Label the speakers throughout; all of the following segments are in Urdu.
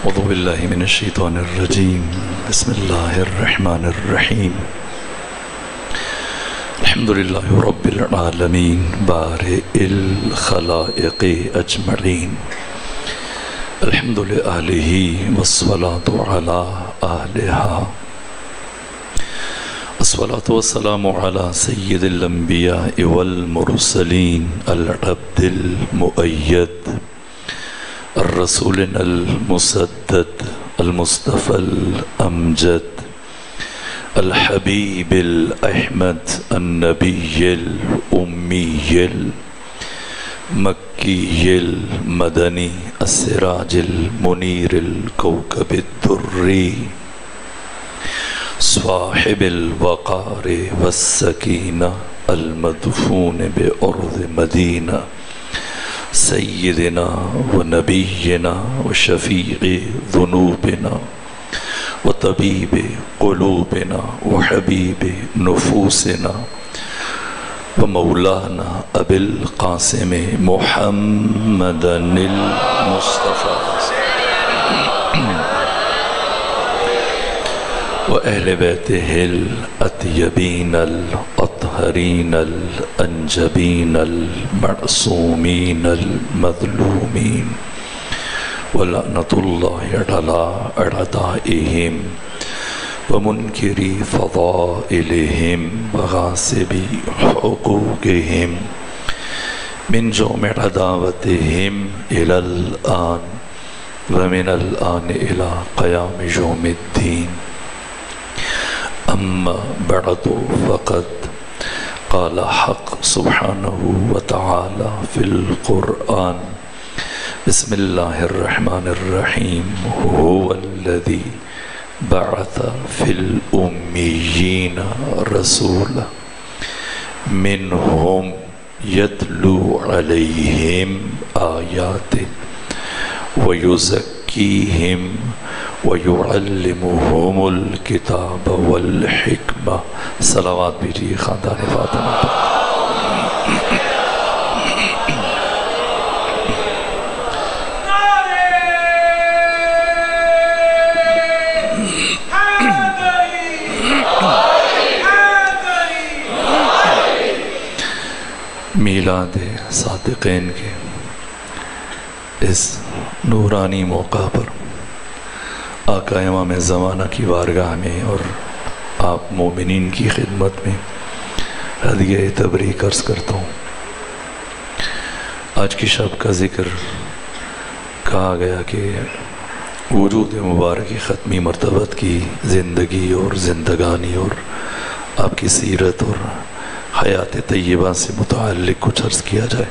Speaker 1: اعوذ باللہ من الشیطان الرجیم بسم اللہ الرحمن الرحیم الحمدللہ رب العالمین بارئ الخلائق اجمعین الحمد لآلہ والصلاة علی آلہا الصلاة والسلام علی سید الانبیاء والمرسلین العبد المؤید الرسول المسدد المصطفى الأمجد الحبيب الأحمد النبي الأمي المكي المدني السراج المنير الكوكب الدري صاحب الوقار والسكينة المدفون بأرض مدينة سيدنا ونبينا وشفيع ذنوبنا وطبيب قلوبنا وحبيب نفوسنا ومولانا أبي القاسم محمدا المصطفى وأهل بيته الأطيبين الأطهرين الأنجبين المعصومين المظلومين ولعنة الله على أعدائهم ومنكري فضائلهم وغاصبي حقوقهم من جمع عداوتهم إلى الآن ومن الآن إلى قيام يوم الدين أما بعد فقد قال حق سبحانه وتعالى في القرآن بسم الله الرحمن الرحيم هو الذي بعث في الأميين رسولا منهم يتلو عليهم آياته ويزكيهم وَيُعَلِّمُهُمُ الْكِتَابَ وَالْحِكْمَةَ صلوات بھیجیے خاندان فاطمہ پر میلاد صادقین کے اس نورانی موقع پر آقا امام زمانہ کی بارگاہ میں اور آپ مومنین کی خدمت میں ہدیہ تبریک عرض کرتا ہوں۔ آج کی شب کا ذکر کہا گیا کہ وجود مبارک ختمی مرتبت کی زندگی اور زندگانی اور آپ کی سیرت اور حیات طیبہ سے متعلق کچھ عرض کیا جائے،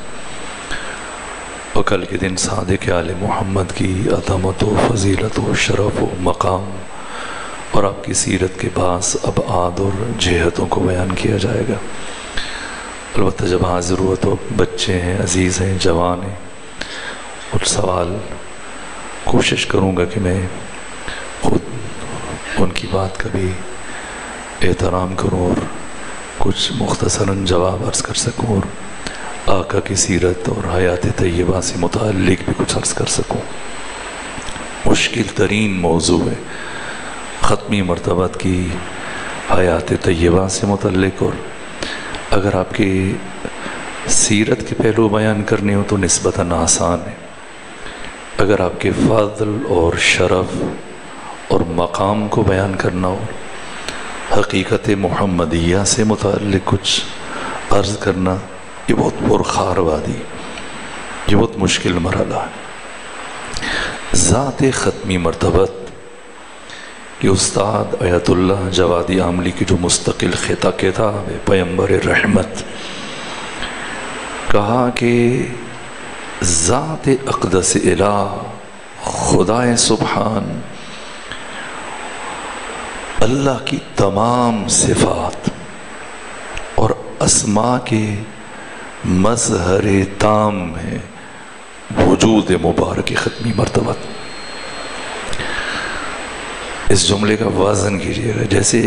Speaker 1: اور کل کے دن صادق آل محمد کی عظمت و فضیلت و شرف و مقام اور آپ کی سیرت کے بعض ابعاد اور جہتوں کو بیان کیا جائے گا۔ البتہ جب حاضر ہوا تو بچے ہیں، عزیز ہیں، جوان ہیں، اور سوال کوشش کروں گا کہ میں خود ان کی بات کا بھی احترام کروں اور کچھ مختصراً جواب عرض کر سکوں اور آقا کی سیرت اور حیات طیبہ سے متعلق بھی کچھ عرض کر سکوں۔ مشکل ترین موضوع ہے ختمی مرتبت کی حیات طیبہ سے متعلق، اور اگر آپ کی سیرت کے پہلو بیان کرنے ہو تو نسبتاً آسان ہے، اگر آپ کے فضل اور شرف اور مقام کو بیان کرنا ہو، حقیقت محمدیہ سے متعلق کچھ عرض کرنا، یہ بہت پرخار وادی، یہ بہت مشکل مرحلہ ہے۔ ذات ختمی مرتبت کہ استاد آیت اللہ جوادی عاملی کی جو مستقل کتاب ہے پیمبر رحمت، کہا کہ ذات اقدس الہ خدائے سبحان اللہ کی تمام صفات اور اسماء کے مظہر تام ہے وجود مبارک ختمی مرتبت۔ اس جملے کا وزن کیجیے گا، جیسے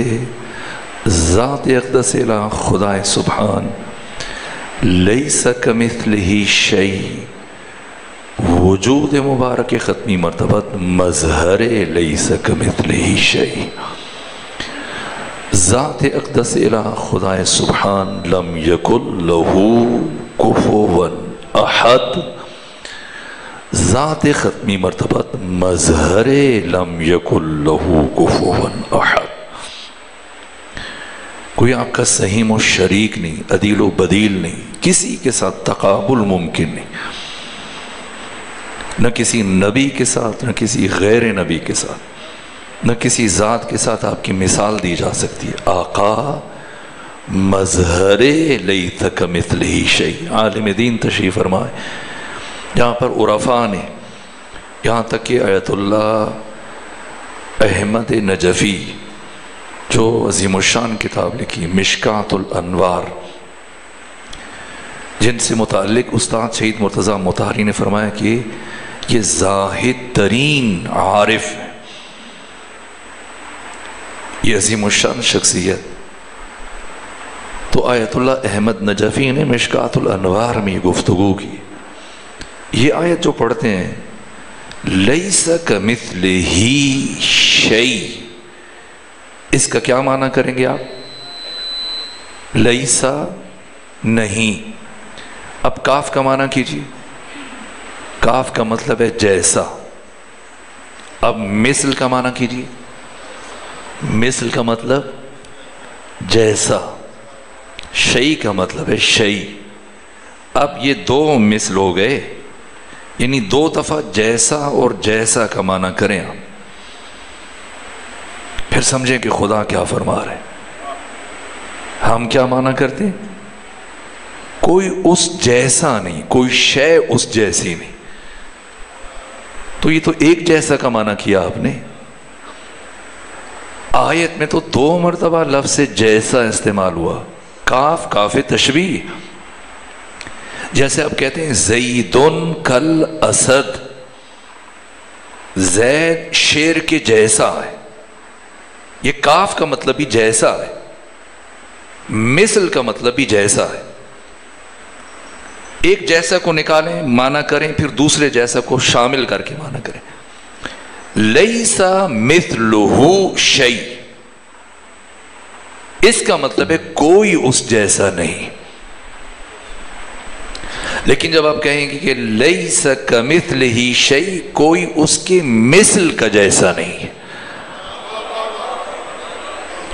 Speaker 1: ذات اقدس الہ خدائے سبحان لیس کمثلہ شیء وجود مبارک ختمی مرتبت مظہر لیس کمثلہ شیء، ذات اقدس الہ خدائے سبحان لم یکن لہ کفوا احد، ذات ختمی مرتبت مظہر لم یکن لہ کفوا احد، کوئی آپ کا سہیم و شریک نہیں، عدیل و بدیل نہیں، کسی کے ساتھ تقابل ممکن نہیں، نہ کسی نبی کے ساتھ، نہ کسی غیر نبی کے ساتھ، نہ کسی ذات کے ساتھ آپ کی مثال دی جا سکتی ہے۔ آقا مظہر لیس کمثلہ شیء، عالم دین تشریف فرمائے، یہاں پر عرفاء نے یہاں تک کہ آیت اللہ احمد نجفی جو عظیم الشان کتاب لکھی مشکات الانوار، جن سے متعلق استاد شہید مرتضیٰ مطہری نے فرمایا کہ یہ زاہد ترین عارف ہے، یہ عظیم الشان شخصیت۔ تو آیت اللہ احمد نجفی نے مشکات الانوار میں یہ گفتگو کی، یہ آیت جو پڑھتے ہیں لیس کمثلہ شیء، اس کا کیا معنی کریں گے آپ؟ لیسا نہیں، اب کاف کا معنی کیجیے، کاف کا مطلب ہے جیسا، اب مثل کا معنی کیجیے، مثل کا مطلب جیسا، شیء کا مطلب ہے شیء، اب یہ دو مثل ہو گئے، یعنی دو دفعہ جیسا اور جیسا کا معنی کریں آپ، پھر سمجھیں کہ خدا کیا فرما رہے ہیں۔ ہم کیا معنی کرتے ہیں؟ کوئی اس جیسا نہیں، کوئی شے اس جیسی نہیں، تو یہ تو ایک جیسا کا معنی کیا آپ نے۔ آیت میں تو 2 مرتبہ لفظ جیسا استعمال ہوا، کاف کاف تشبیہ، جیسے آپ کہتے ہیں زیدن کل اسد، زید شیر کے جیسا ہے، یہ کاف کا مطلب بھی جیسا ہے، مثل کا مطلب بھی جیسا ہے۔ ایک جیسا کو نکالیں معنی کریں، پھر دوسرے جیسا کو شامل کر کے معنی کریں۔ لیسا مثلہ شیء، اس کا مطلب ہے کوئی اس جیسا نہیں، لیکن جب آپ کہیں گے کہ لیس کمثلہ شیء، کوئی اس کے مثل کا جیسا نہیں،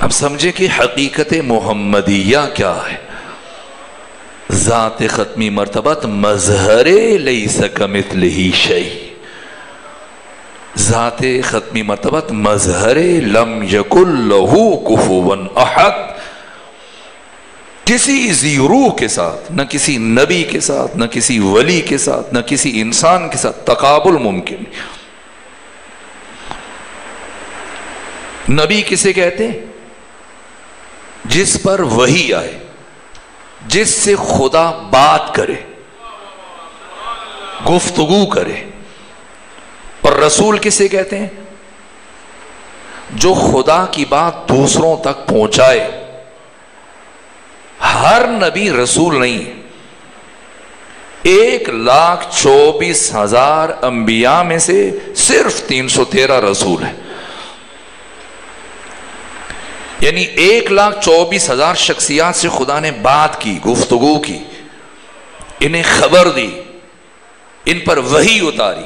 Speaker 1: اب سمجھے کہ حقیقت محمدیہ کیا ہے۔ ذات ختمی مرتبت مظہر لیس کمثلہ شیء، ذات ختمی مرتبت مظہر لم یکن لہ کفوا احد، کسی ذی روح کے ساتھ، نہ کسی نبی کے ساتھ، نہ کسی ولی کے ساتھ، نہ کسی انسان کے ساتھ تقابل ممکن نہیں۔ نبی کسے کہتے ہیں؟ جس پر وحی آئے، جس سے خدا بات کرے، گفتگو کرے۔ اور رسول کسے کہتے ہیں؟ جو خدا کی بات دوسروں تک پہنچائے۔ ہر نبی رسول نہیں، 1,24,000 انبیاء میں سے صرف 313 رسول ہیں، یعنی 1,24,000 شخصیات سے خدا نے بات کی، گفتگو کی، انہیں خبر دی، ان پر وحی اتاری،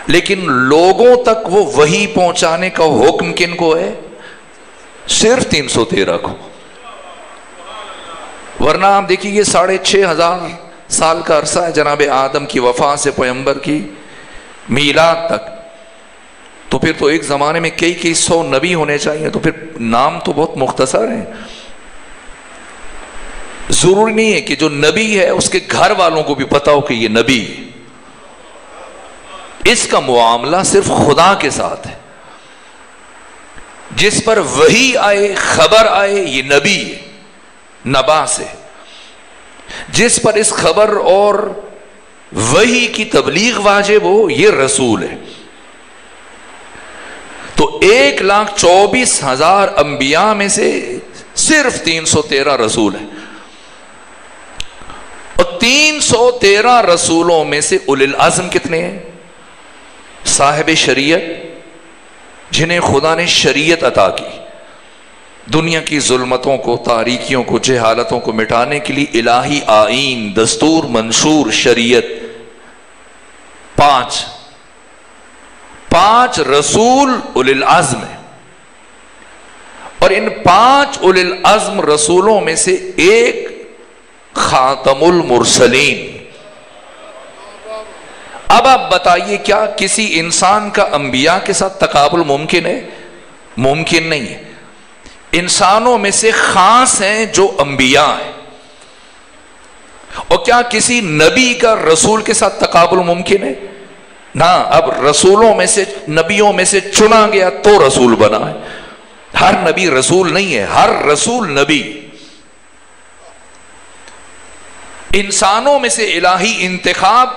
Speaker 1: لیکن لوگوں تک وہ وحی پہنچانے کا حکم کن کو ہے؟ صرف 313 کو۔ ورنہ آپ دیکھیے یہ 6,500 سال کا عرصہ ہے جناب آدم کی وفات سے پیغمبر کی میلاد تک، تو پھر تو ایک زمانے میں کئی 100 نبی ہونے چاہیے، تو پھر نام تو بہت مختصر ہیں۔ ضروری نہیں ہے کہ جو نبی ہے اس کے گھر والوں کو بھی پتا ہو کہ یہ نبی ہے، اس کا معاملہ صرف خدا کے ساتھ ہے۔ جس پر وحی آئے، خبر آئے، یہ نبی ہے، نبا سے۔ جس پر اس خبر اور وحی کی تبلیغ واجب ہو، یہ رسول ہے۔ تو 1,24,000 انبیاء میں سے صرف 313 رسول ہیں، اور 313 رسولوں میں سے اولي العزم کتنے ہیں؟ صاحب شریعت، جنہیں خدا نے شریعت عطا کی، دنیا کی ظلمتوں کو، تاریکیوں کو، جہالتوں کو مٹانے کے لیے الہی آئین، دستور، منشور، شریعت. 5 رسول اولي العزم ہیں، اور ان 5 اولي العزم رسولوں میں سے ایک خاتم المرسلین. اب آپ بتائیے کیا کسی انسان کا انبیاء کے ساتھ تقابل ممکن ہے؟ ممکن نہیں ہے. انسانوں میں سے خاص ہیں جو انبیاء ہیں، اور کیا کسی نبی کا رسول کے ساتھ تقابل ممکن ہے؟ نہ. اب رسولوں میں سے، نبیوں میں سے چنا گیا تو رسول بنا ہے. ہر نبی رسول نہیں ہے، ہر رسول نبی. انسانوں میں سے الہی انتخاب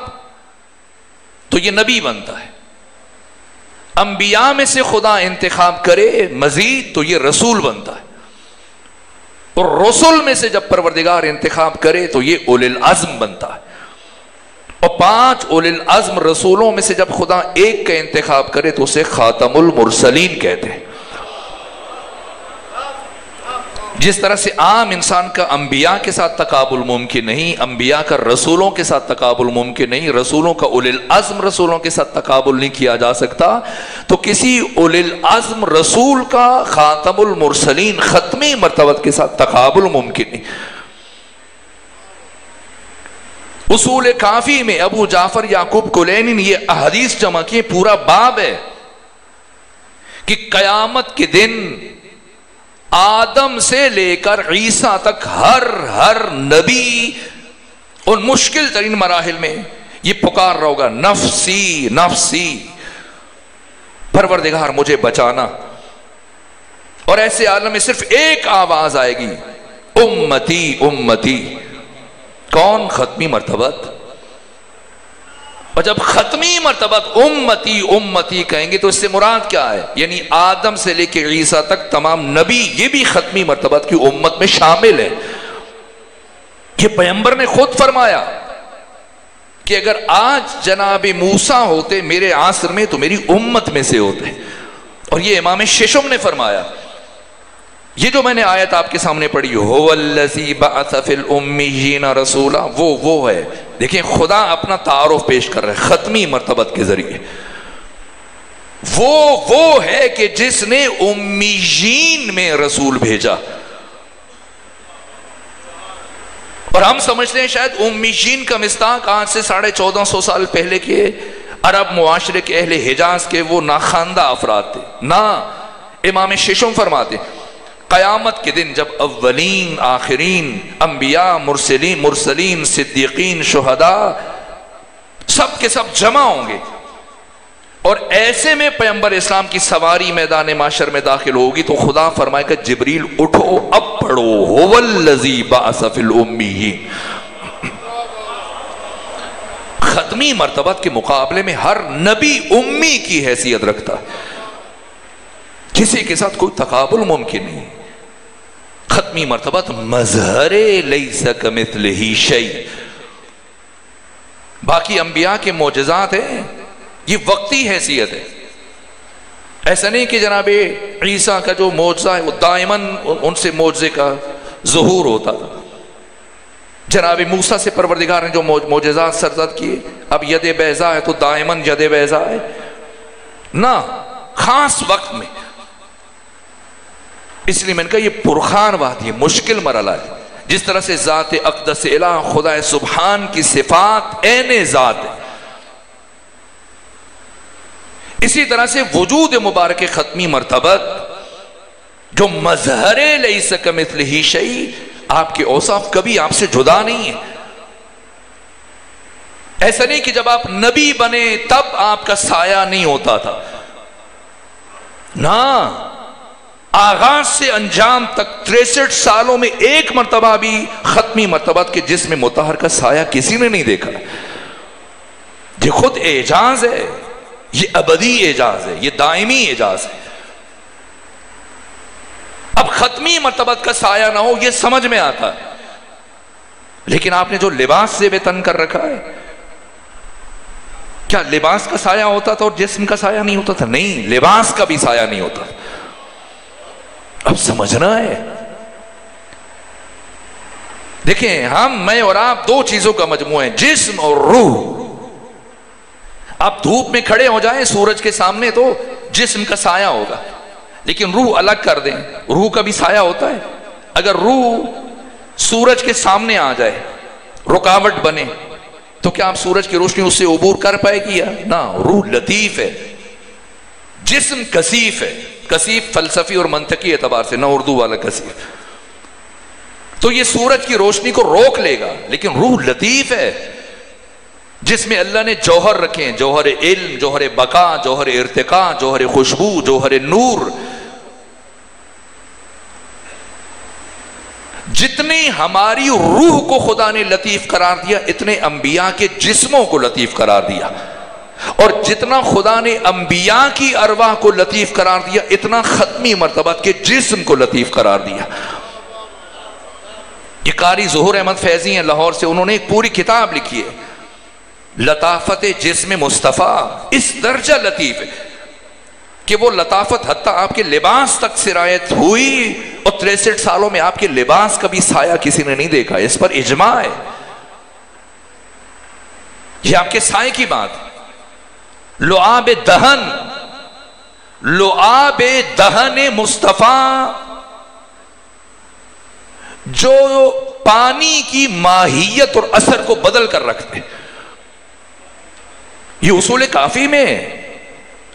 Speaker 1: تو یہ نبی بنتا ہے، انبیاء میں سے خدا انتخاب کرے مزید تو یہ رسول بنتا ہے، اور رسول میں سے جب پروردگار انتخاب کرے تو یہ اولي العزم بنتا ہے. اور 5 اولي العزم رسولوں میں سے جب خدا ایک کا انتخاب کرے تو اسے خاتم المرسلین کہتے ہیں. جس طرح سے عام انسان کا انبیاء کے ساتھ تقابل ممکن نہیں، انبیاء کا رسولوں کے ساتھ تقابل ممکن نہیں، رسولوں کا اولي العزم رسولوں کے ساتھ تقابل نہیں کیا جا سکتا، تو کسی اولي العزم رسول کا خاتم المرسلین ختمی مرتبت کے ساتھ تقابل ممکن نہیں. اصول کافی میں ابو جعفر یعقوب کلینی نے یہ احادیث جمع کی، پورا باب ہے کہ قیامت کے دن آدم سے لے کر عیسیٰ تک ہر نبی ان مشکل ترین مراحل میں یہ پکار رہا ہوگا، نفسی نفسی، پروردگار مجھے بچانا. اور ایسے عالم میں صرف ایک آواز آئے گی، امتی امتی. کون؟ ختمی مرتبت. اور جب ختمی مرتبت امتی امتی کہیں گے تو اس سے مراد کیا ہے؟ یعنی آدم سے لے کے عیسیٰ تک تمام نبی یہ بھی ختمی مرتبت کی امت میں شامل ہے. یہ پیغمبر نے خود فرمایا کہ اگر آج جناب موسیٰ ہوتے میرے عصر میں تو میری امت میں سے ہوتے. اور یہ امام ششم نے فرمایا. یہ جو میں نے آیت آپ کے سامنے پڑھی، هو الذی بعث فی الامیین رسولا، وہ ہے. دیکھیں خدا اپنا تعارف پیش کر رہا ہے ختمی مرتبت کے ذریعے. وہ ہے کہ جس نے امیین میں رسول بھیجا. اور ہم سمجھتے ہیں شاید امیین کا مصداق آج سے 1450 سال پہلے کے عرب معاشرے کے اہل حجاز کے وہ ناخواندہ افراد تھے. نہ، امام ششم فرماتے قیامت کے دن جب اولین آخرین انبیاء، مرسلین، صدیقین، شہداء سب کے سب جمع ہوں گے، اور ایسے میں پیغمبر اسلام کی سواری میدان معاشر میں داخل ہوگی تو خدا فرمائے گا جبریل اٹھو اب پڑھو هو الذی بعث فی الامیین. ختمی مرتبت کے مقابلے میں ہر نبی امی کی حیثیت رکھتا ہے، کسی کے ساتھ کوئی تقابل ممکن نہیں. ختمی مرتبت مظہر لیس کمثلہ شیء. باقی انبیاء کے معجزات ہیں، یہ وقتی حیثیت ہے. ایسا نہیں کہ جناب عیسیٰ کا جو معجزہ ہے وہ دائماً ان سے معجزے کا ظہور ہوتا تھا. جناب موسیٰ سے پروردگار نے جو معجزات سرزد کیے، اب ید بیضاء ہے تو دائماً ید بیضاء ہے، نہ، خاص وقت میں. اس لیے میں نے کہا یہ پرخان وادی ہے، مشکل مرحلہ ہے. جس طرح سے ذات اقدس الہ خدا سبحان کی صفات عین ذات ہے، اسی طرح سے وجود مبارک ختمی مرتبت جو مظہر لیس کمثلہ شیء، آپ کے اوصاف کبھی آپ سے جدا نہیں ہیں. ایسا نہیں کہ جب آپ نبی بنے تب آپ کا سایہ نہیں ہوتا تھا، نہ، آغاز سے انجام تک 63 سالوں میں ایک مرتبہ بھی ختمی مرتبت کے جسم مطہر کا سایہ کسی نے نہیں دیکھا. یہ خود اعجاز ہے، یہ ابدی اعجاز ہے، یہ دائمی اعجاز ہے. اب ختمی مرتبت کا سایہ نہ ہو یہ سمجھ میں آتا ہے،
Speaker 2: لیکن آپ نے جو لباس سے بے تن کر رکھا ہے، کیا لباس کا سایہ ہوتا تھا اور جسم کا سایہ نہیں ہوتا تھا؟ نہیں، لباس کا بھی سایہ نہیں ہوتا. اب سمجھنا ہے. دیکھیں، میں اور آپ دو چیزوں کا مجموعہ ہے، جسم اور روح. آپ دھوپ میں کھڑے ہو جائیں سورج کے سامنے تو جسم کا سایہ ہوگا، لیکن روح الگ کر دیں، روح کا بھی سایہ ہوتا ہے. اگر روح سورج کے سامنے آ جائے، رکاوٹ بنے، تو کیا آپ سورج کی روشنی اس سے عبور کر پائے گی؟ نہ. روح لطیف ہے، جسم کثیف ہے. کثیف فلسفی اور منطقی اعتبار سے، نہ اردو والا کثیف. تو یہ سورج کی روشنی کو روک لے گا، لیکن روح لطیف ہے جس میں اللہ نے جوہر رکھے ہیں، جوہر علم، جوہر بقا، جوہر ارتقاء، جوہر خوشبو، جوہر نور. جتنی ہماری روح کو خدا نے لطیف قرار دیا، اتنے انبیاء کے جسموں کو لطیف قرار دیا. اور جتنا خدا نے انبیاء کی ارواح کو لطیف قرار دیا، اتنا ختمی مرتبہ کے جسم کو لطیف قرار دیا. یہ قاری ظہور احمد فیضی ہیں لاہور سے، انہوں نے ایک پوری کتاب لکھی ہے، لطافت جسم مصطفیٰ. اس درجہ لطیف ہے کہ وہ لطافت حتیٰ آپ کے لباس تک سرایت ہوئی، اور 63 سالوں میں آپ کے لباس کا بھی سایہ کسی نے نہیں دیکھا. اس پر اجماع ہے، یہ آپ کے سائے کی بات. لعاب دہن، لعاب دہن مصطفیٰ، جو پانی کی ماہیت اور اثر کو بدل کر رکھتے. یہ اصول کافی میں،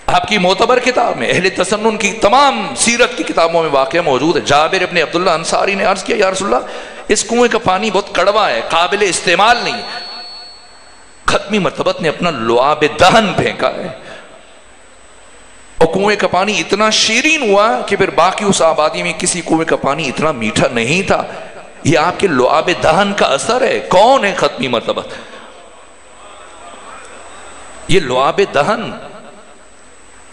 Speaker 2: آپ کی معتبر کتاب میں، اہل تسنن کی تمام سیرت کی کتابوں میں واقعہ موجود ہے. جابر ابن عبداللہ انصاری نے عرض کیا، یا رسول اللہ، اس کنویں کا پانی بہت کڑوا ہے، قابل استعمال نہیں. ختمی مرتبت نے اپنا لعاب دہن پھینکا ہے، اور کنویں کا پانی اتنا شیرین ہوا کہ پھر باقی اس آبادی میں کسی کنویں کا پانی اتنا میٹھا نہیں تھا. یہ آپ کے لعاب دہن کا اثر ہے. کون ہے ختمی مرتبت؟ یہ لعاب دہن،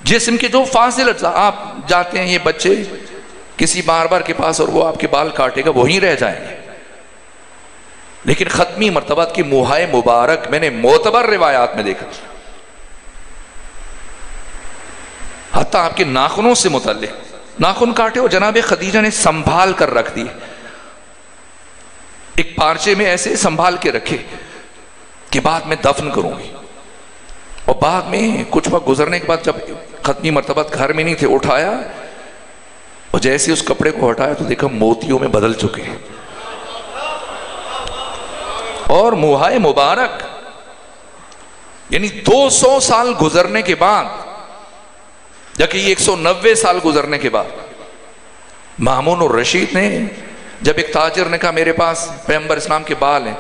Speaker 2: جسم کے جو فاضل اجزاء. آپ جاتے ہیں، یہ بچے کسی باربر کے پاس اور وہ آپ کے بال کاٹے گا، وہیں رہ جائیں گے. لیکن ختمی مرتبت کی موہائے مبارک میں نے معتبر روایات میں دیکھا، حتیٰ آپ کے ناخنوں سے متعلق، ناخن کاٹے اور جناب خدیجہ نے سنبھال کر رکھ دی، ایک پارچے میں ایسے سنبھال کے رکھے کہ بعد میں دفن کروں گی. اور بعد میں کچھ وقت گزرنے کے بعد جب ختمی مرتبت گھر میں نہیں تھے، اٹھایا اور جیسے اس کپڑے کو ہٹایا تو دیکھا موتیوں میں بدل چکے. اور موہائے مبارک، یعنی 200 سال گزرنے کے بعد، جبکہ یہ 190 سال گزرنے کے بعد، مامون الرشید نے، جب ایک تاجر نے کہا میرے پاس پیغمبر اسلام کے بال ہیں،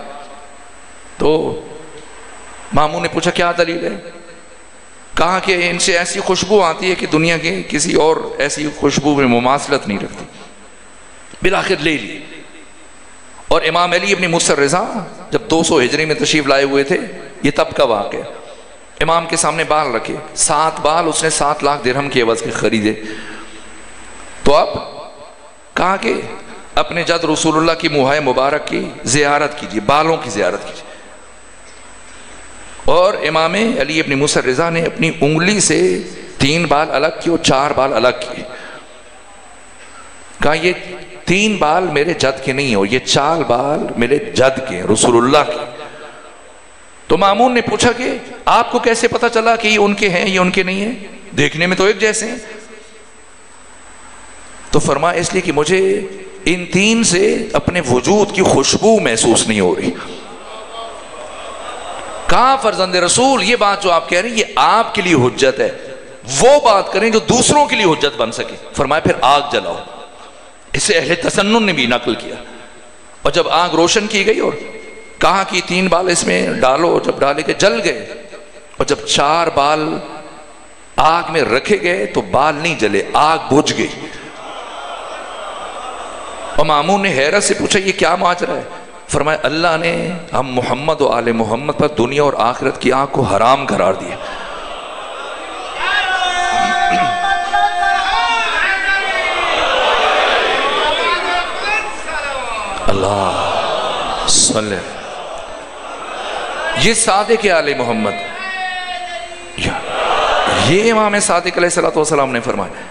Speaker 2: تو مامون نے پوچھا کیا دلیل ہے؟ کہا کہ ان سے ایسی خوشبو آتی ہے کہ دنیا کے کسی اور ایسی خوشبو میں مماثلت نہیں رکھتی. بالآخر لے لی. اور امام علی ابن موسیٰ رضا جب 200 ہجری میں تشریف لائے ہوئے تھے، یہ تب کا واقعہ، امام کے سامنے بال رکھے، 7 بال اس نے 7 لاکھ درہم کے عوض کے خریدے. تو اب کہا کہ اپنے جد رسول اللہ کی موہائے مبارک کی زیارت کیجیے، بالوں کی زیارت کیجیے. اور امام علی ابن موسیٰ رضا نے اپنی انگلی سے 3 بال الگ کیے اور 4 بال الگ کیے. کہا یہ 3 بال میرے جد کے نہیں ہو، یہ 4 بال میرے جد کے، رسول اللہ کے. تو مامون نے پوچھا کہ آپ کو کیسے پتا چلا کہ یہ ان کے ہیں، یہ ان کے نہیں ہیں؟ دیکھنے میں تو ایک جیسے ہیں. تو فرمایا اس لیے کہ مجھے ان 3 سے اپنے وجود کی خوشبو محسوس نہیں ہو رہی. کہا فرزند رسول، یہ بات جو آپ کہہ رہے ہیں یہ آپ کے لیے حجت ہے، وہ بات کریں جو دوسروں کے لیے حجت بن سکے. فرمایا پھر آگ جلاؤ. اسے اہل تسنن نے بھی نقل کیا. اور جب آگ روشن کی گئی اور کہا کہ 3 بال اس میں ڈالو، جب ڈالے کے جل گئے. اور جب 4 بال آگ میں رکھے گئے تو بال نہیں جلے، آگ بجھ گئی. اور مامون نے حیرت سے پوچھا یہ کیا ماجرا ہے؟ فرمایا اللہ نے ہم محمد و آل محمد پر دنیا اور آخرت کی آگ کو حرام قرار دیا. اللہ صلی یہ صادق آل محمد، یہ امام صادق علیہ السلام نے فرمایا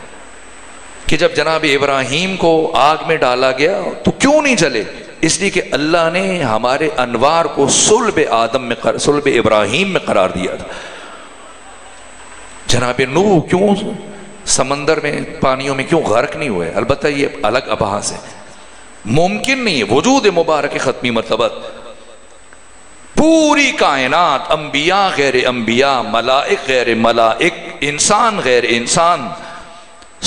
Speaker 2: کہ جب جناب ابراہیم کو آگ میں ڈالا گیا تو کیوں نہیں جلے؟ اس لیے کہ اللہ نے ہمارے انوار کو صلب ابراہیم میں قرار دیا تھا۔ جناب نوح کیوں سمندر میں پانیوں میں کیوں غرق نہیں ہوئے؟ البتہ یہ الگ ابحاث ہے، ممکن نہیں ہے وجود مبارک ختمی مرتبت۔ پوری کائنات، انبیاء غیر انبیاء، ملائک غیر ملائک، انسان غیر انسان،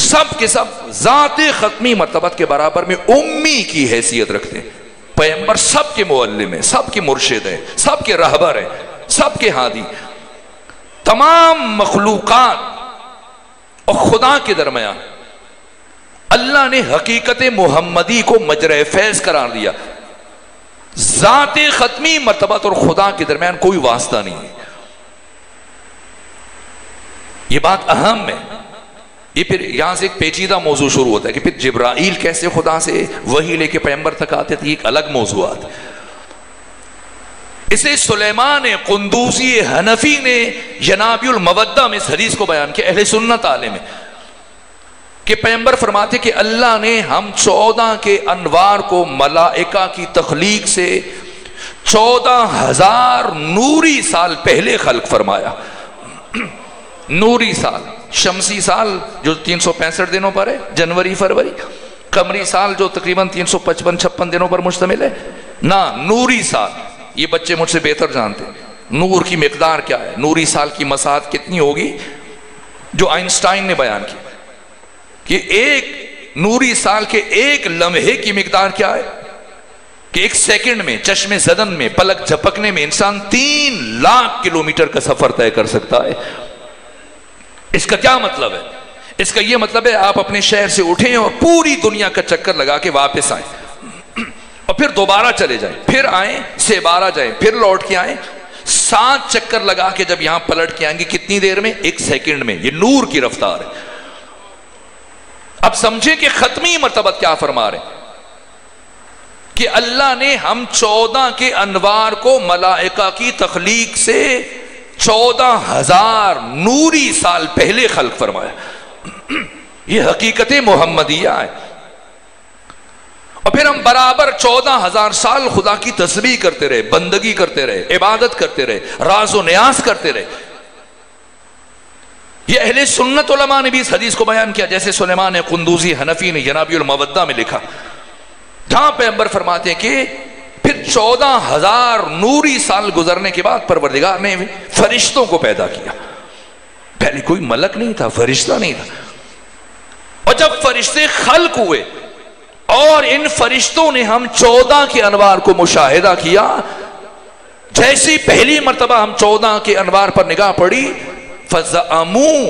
Speaker 2: سب کے سب ذات ختمی مرتبت کے برابر میں امی کی حیثیت رکھتے ہیں۔ پیغمبر سب کے معلم ہیں، سب کے مرشد ہیں، سب کے رہبر ہیں، سب کے ہادی۔ تمام مخلوقات اور خدا کے درمیان اللہ نے حقیقت محمدی کو مجرے فیض قرار دیا۔ ذات ختمی مرتبت اور خدا کے درمیان کوئی واسطہ نہیں ہے۔ یہ بات اہم ہے۔ یہ پھر یہاں سے ایک پیچیدہ موضوع شروع ہوتا ہے کہ پھر جبرائیل کیسے خدا سے وحی لے کے پیغمبر تک آتے تھے، ایک الگ موضوعات۔ اسے سلیمان قندوزی حنفی نے ینابی المودہ میں اس حدیث کو بیان کیا، اہل سنت عالم ہے، کہ پیغمبر فرماتے کہ اللہ نے ہم 14 کے انوار کو ملائکہ کی تخلیق سے 14,000 نوری سال پہلے خلق فرمایا۔ نوری سال، شمسی سال جو 365 دنوں پر ہے، جنوری فروری، قمری سال جو تقریباً 355-56 دنوں پر مشتمل ہے، نہ نوری سال۔ یہ بچے مجھ سے بہتر جانتے ہیں نور کی مقدار کیا ہے، نوری سال کی مساحت کتنی ہوگی، جو آئنسٹائن نے بیان کی کہ ایک نوری سال کے ایک لمحے کی مقدار کیا ہے، کہ ایک سیکنڈ میں، چشم زدن میں، پلک جھپکنے میں انسان 3 لاکھ کلومیٹر کا سفر طے کر سکتا ہے۔ اس کا کیا مطلب ہے؟ اس کا یہ مطلب ہے آپ اپنے شہر سے اٹھیں اور پوری دنیا کا چکر لگا کے واپس آئیں، اور پھر دوبارہ چلے جائیں، پھر آئیں، 6-12 جائیں، پھر لوٹ کے آئیں، 7 چکر لگا کے جب یہاں پلٹ کے آئیں گے کتنی دیر میں؟ 1 سیکنڈ میں۔ یہ نور کی رفتار ہے۔ اب سمجھیں کہ ختمی مرتبت کیا فرما رہے ہیں، کہ اللہ نے ہم 14 کے انوار کو ملائکہ کی تخلیق سے 14,000 نوری سال پہلے خلق فرمایا۔ یہ حقیقت محمدیہ ہے۔ اور پھر ہم برابر 14,000 سال خدا کی تسبیح کرتے رہے، بندگی کرتے رہے، عبادت کرتے رہے، راز و نیاز کرتے رہے۔ یہ اہل سنت علماء نے بھی اس حدیث کو بیان کیا، جیسے سلیمان قندوزی حنفی نے ینابی المودہ میں لکھا، جہاں پیغمبر فرماتے ہیں کہ پھر 14,000 نوری سال گزرنے کے بعد پروردگار نے فرشتوں کو پیدا کیا۔ پہلے کوئی ملک نہیں تھا، فرشتہ نہیں تھا، اور جب فرشتے خلق ہوئے اور ان فرشتوں نے ہم 14 کے انوار کو مشاہدہ کیا، جیسی پہلی مرتبہ ہم 14 کے انوار پر نگاہ پڑی، فزعموا،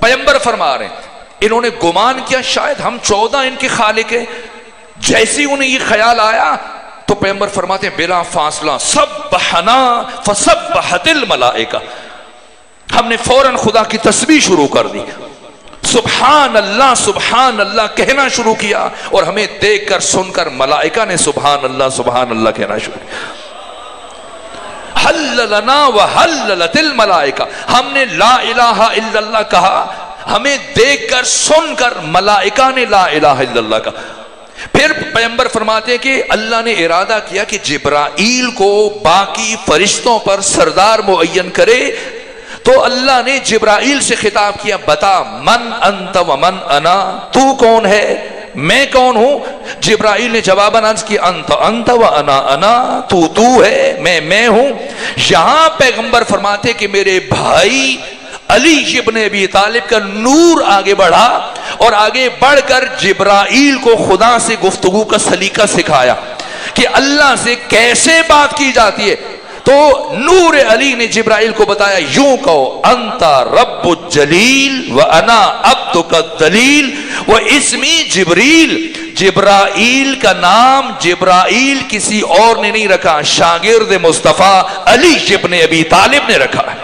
Speaker 2: پیغمبر فرما رہے ہیں انہوں نے گمان کیا شاید ہم 14 ان کے خالق ہیں۔ جیسی انہیں یہ خیال آیا تو پیغمبر فرماتے ہیں بلا فاصلہ سبحنا فسبحت الملائکہ، ہم نے فوراً خدا کی تسبیح شروع کر دی، سبحان اللہ کہنا شروع کیا، اور ہمیں دیکھ کر سن کر ملائکہ نے سبحان اللہ کہنا شروع کیا۔ حللنا وحللت الملائکہ، ہم نے لا الہ الا اللہ کہا، ہمیں دیکھ کر سن کر ملائکہ نے لا الہ الا اللہ کہا۔ پھر پیغمبر فرماتے ہیں کہ اللہ نے ارادہ کیا کہ جبرائیل کو باقی فرشتوں پر سردار معین کرے، تو اللہ نے جبرائیل سے خطاب کیا، بتا من انت ومن انا، تو کون ہے میں کون ہوں؟ جبرائیل نے جواباً عرض کی انت و انا، تو ہے میں ہوں۔ یہاں پیغمبر فرماتے کہ میرے بھائی علی ابن ابی طالب کا نور آگے بڑھا، اور آگے بڑھ کر جبرائیل کو خدا سے گفتگو کا سلیقہ سکھایا کہ اللہ سے کیسے بات کی جاتی ہے۔ تو نور علی نے جبرائیل کو بتایا، یوں کہو انت رب الجلیل وانا عبدک الذلیل واسمی جبریل۔ جبرائیل کا نام جبرائیل کسی اور نے نہیں رکھا، شاگرد مصطفیٰ علی ابن ابی طالب نے رکھا ہے۔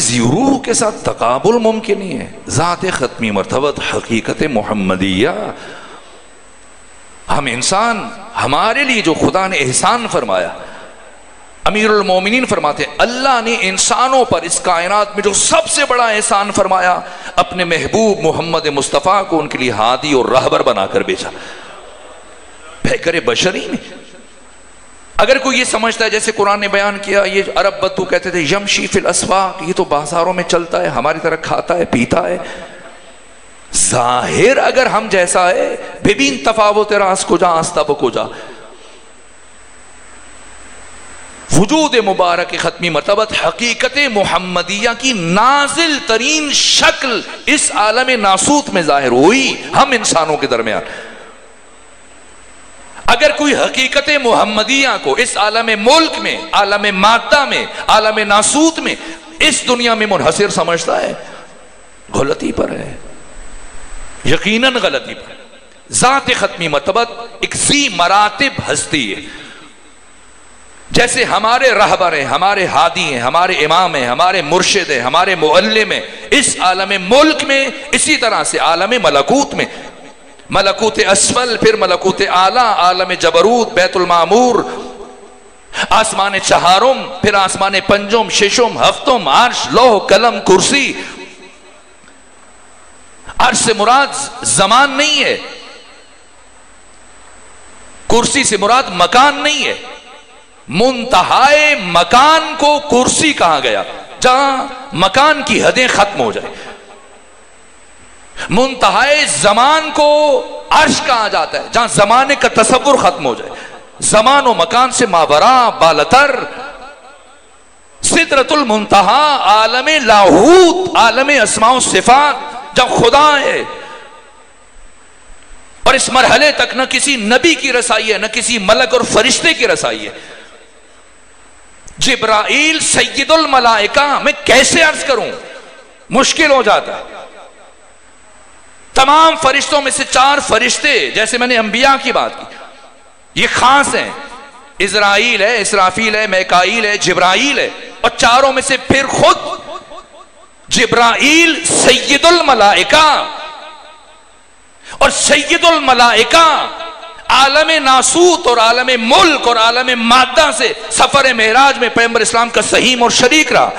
Speaker 2: ذی روح کے ساتھ تقابل ممکن ہی ہے. ذات ختمی مرتبت حقیقت محمدیہ. ہم انسان، ہمارے لیے جو خدا نے احسان فرمایا، امیر المومنین فرماتے ہیں اللہ نے انسانوں پر اس کائنات میں جو سب سے بڑا احسان فرمایا، اپنے محبوب محمد مصطفیٰ کو ان کے لیے ہادی اور رہبر بنا کر بھیجا. بہکر بشری میں اگر کوئی یہ سمجھتا ہے جیسے قرآن نے بیان کیا، یہ عرب بدو کہتے تھے یمشی فی الاسواق، یہ تو بازاروں میں چلتا ہے، ہماری طرح کھاتا ہے پیتا ہے. ظاہر اگر ہم جیسا ہے، ببین تفاوت راز کجا آستاب کجا. وجود مبارک ختمی مرتبت حقیقت محمدیہ کی نازل ترین شکل اس عالم ناسوت میں ظاہر ہوئی ہم انسانوں کے درمیان. اگر کوئی حقیقت محمدیہ کو اس عالم ملک میں، عالم مادہ میں، عالم ناسوت میں، اس دنیا میں منحصر سمجھتا ہے، غلطی پر ہے، یقیناً غلطی پر. ذات ختمی مرتبت ایک ذی مراتب ہستی ہے. جیسے ہمارے رہبر ہیں، ہمارے ہادی ہیں، ہمارے امام ہیں، ہمارے مرشد ہیں، ہمارے معلم ہیں اس عالم ملک میں، اسی طرح سے عالم ملکوت میں، ملکوت اسفل، پھر ملکوت اعلیٰ، عالم جبروت، بیت المعمور، آسمان چہارم، پھر آسمان پنجم، ششم، ہفتم، عرش، لوح، قلم، کرسی. عرش سے مراد زمان نہیں ہے، کرسی سے مراد مکان نہیں ہے. منتہائے مکان کو کرسی کہا گیا، جہاں مکان کی حدیں ختم ہو جائے. منتہائے زمان کو عرش کہا جاتا ہے، جہاں زمانے کا تصور ختم ہو جائے. زمان و مکان سے ماورا، بالتر. سدرۃ المنتہا عالم لاہوت، عالم اسماء و صفات، جب خدا ہے. اور اس مرحلے تک نہ کسی نبی کی رسائی ہے، نہ کسی ملک اور فرشتے کی رسائی ہے. جبرائیل سید الملائکہ، میں کیسے عرض کروں، مشکل ہو جاتا ہے. تمام فرشتوں میں سے 4 فرشتے، جیسے میں نے انبیاء کی بات کی، یہ خاص ہیں. اسرائیل ہے، اسرافیل ہے، میکائیل ہے، جبرائیل ہے. اور 4 میں سے پھر خود جبرائیل سید الملائکہ. اور سید الملائکہ عالم ناسوت اور عالم ملک اور عالم مادہ سے سفر معراج میں پیغمبر اسلام کا سہیم اور شریک رہا.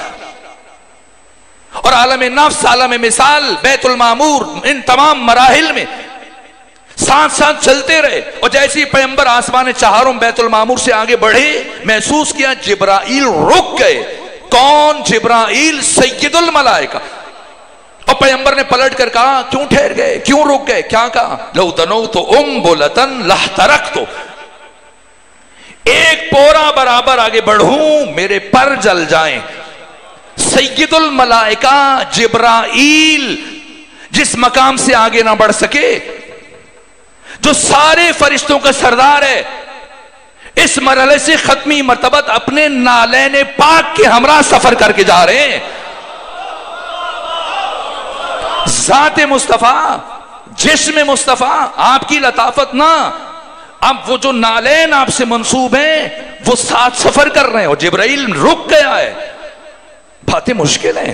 Speaker 2: اور عالم نفس، عالم مثال، بیت المعمور، ان تمام مراحل میں ساتھ ساتھ چلتے رہے. اور جیسے پیغمبر آسمان چہارم بیت المعمور سے آگے بڑھے، محسوس کیا جبرائیل رک گئے. کون؟ جبرائیل سید الملائکہ. اور پیغمبر نے پلٹ کر کہا کیوں ٹھہر گئے، کیوں رک گئے؟ کیا کہا؟ لو دنوت انبلۃ لاحترقت، ایک پورا برابر آگے بڑھوں میرے پر جل جائیں. سید الملائکہ جبرائیل جس مقام سے آگے نہ بڑھ سکے، جو سارے فرشتوں کا سردار ہے، اس مرحلے سے ختمی مرتبت اپنے نالین پاک کے ہمراہ سفر کر کے جا رہے ہیں. ذات مصطفیٰ، جسم مصطفیٰ، آپ کی لطافت نہ، اب وہ جو نالین آپ سے منسوب ہیں وہ ساتھ سفر کر رہے ہیں. اور جبرائیل رک گیا ہے. باتیں مشکل ہیں.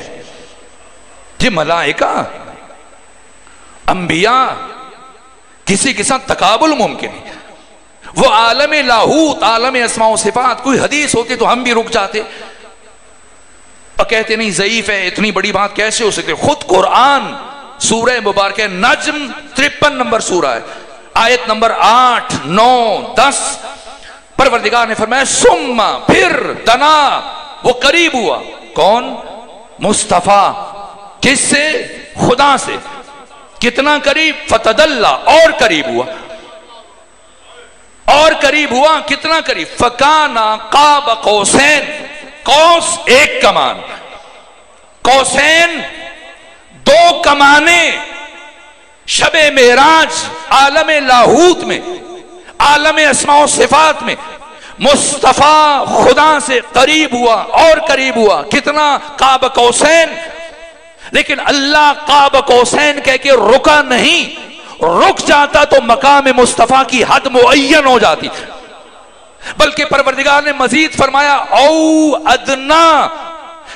Speaker 2: یہ ملائکہ، انبیاء، کسی کے ساتھ تقابل ممکن ہے. وہ عالم لاہوت، عالم اسماء و صفات. کوئی حدیث ہوتی تو ہم بھی رک جاتے اور کہتے نہیں ضعیف ہے، اتنی بڑی بات کیسے ہو سکتی. خود قرآن سورہ مبارکہ نجم 53 نمبر سورہ ہے، آیت نمبر 8، 9، 10، پروردگار نے فرمایا ثم، پھر دنا، وہ قریب ہوا. کون؟ مصطفیٰ. کس سے؟ خدا سے. کتنا قریب؟ فتدلّا، اور قریب ہوا، اور قریب ہوا. کتنا قریب؟ فکانا قاب قوسین. قوس ایک کمان، قوسین 2 کمانیں. شب معراج عالم لاہوت میں، عالم اسماء و صفات میں مصطفیٰ خدا سے قریب ہوا اور قریب ہوا. کتنا؟ قاب قوسین. لیکن اللہ قاب قوسین کہہ کے رکا نہیں. رک جاتا تو مقام مصطفیٰ کی حد معین ہو جاتی، بلکہ پروردگار نے مزید فرمایا او ادنا،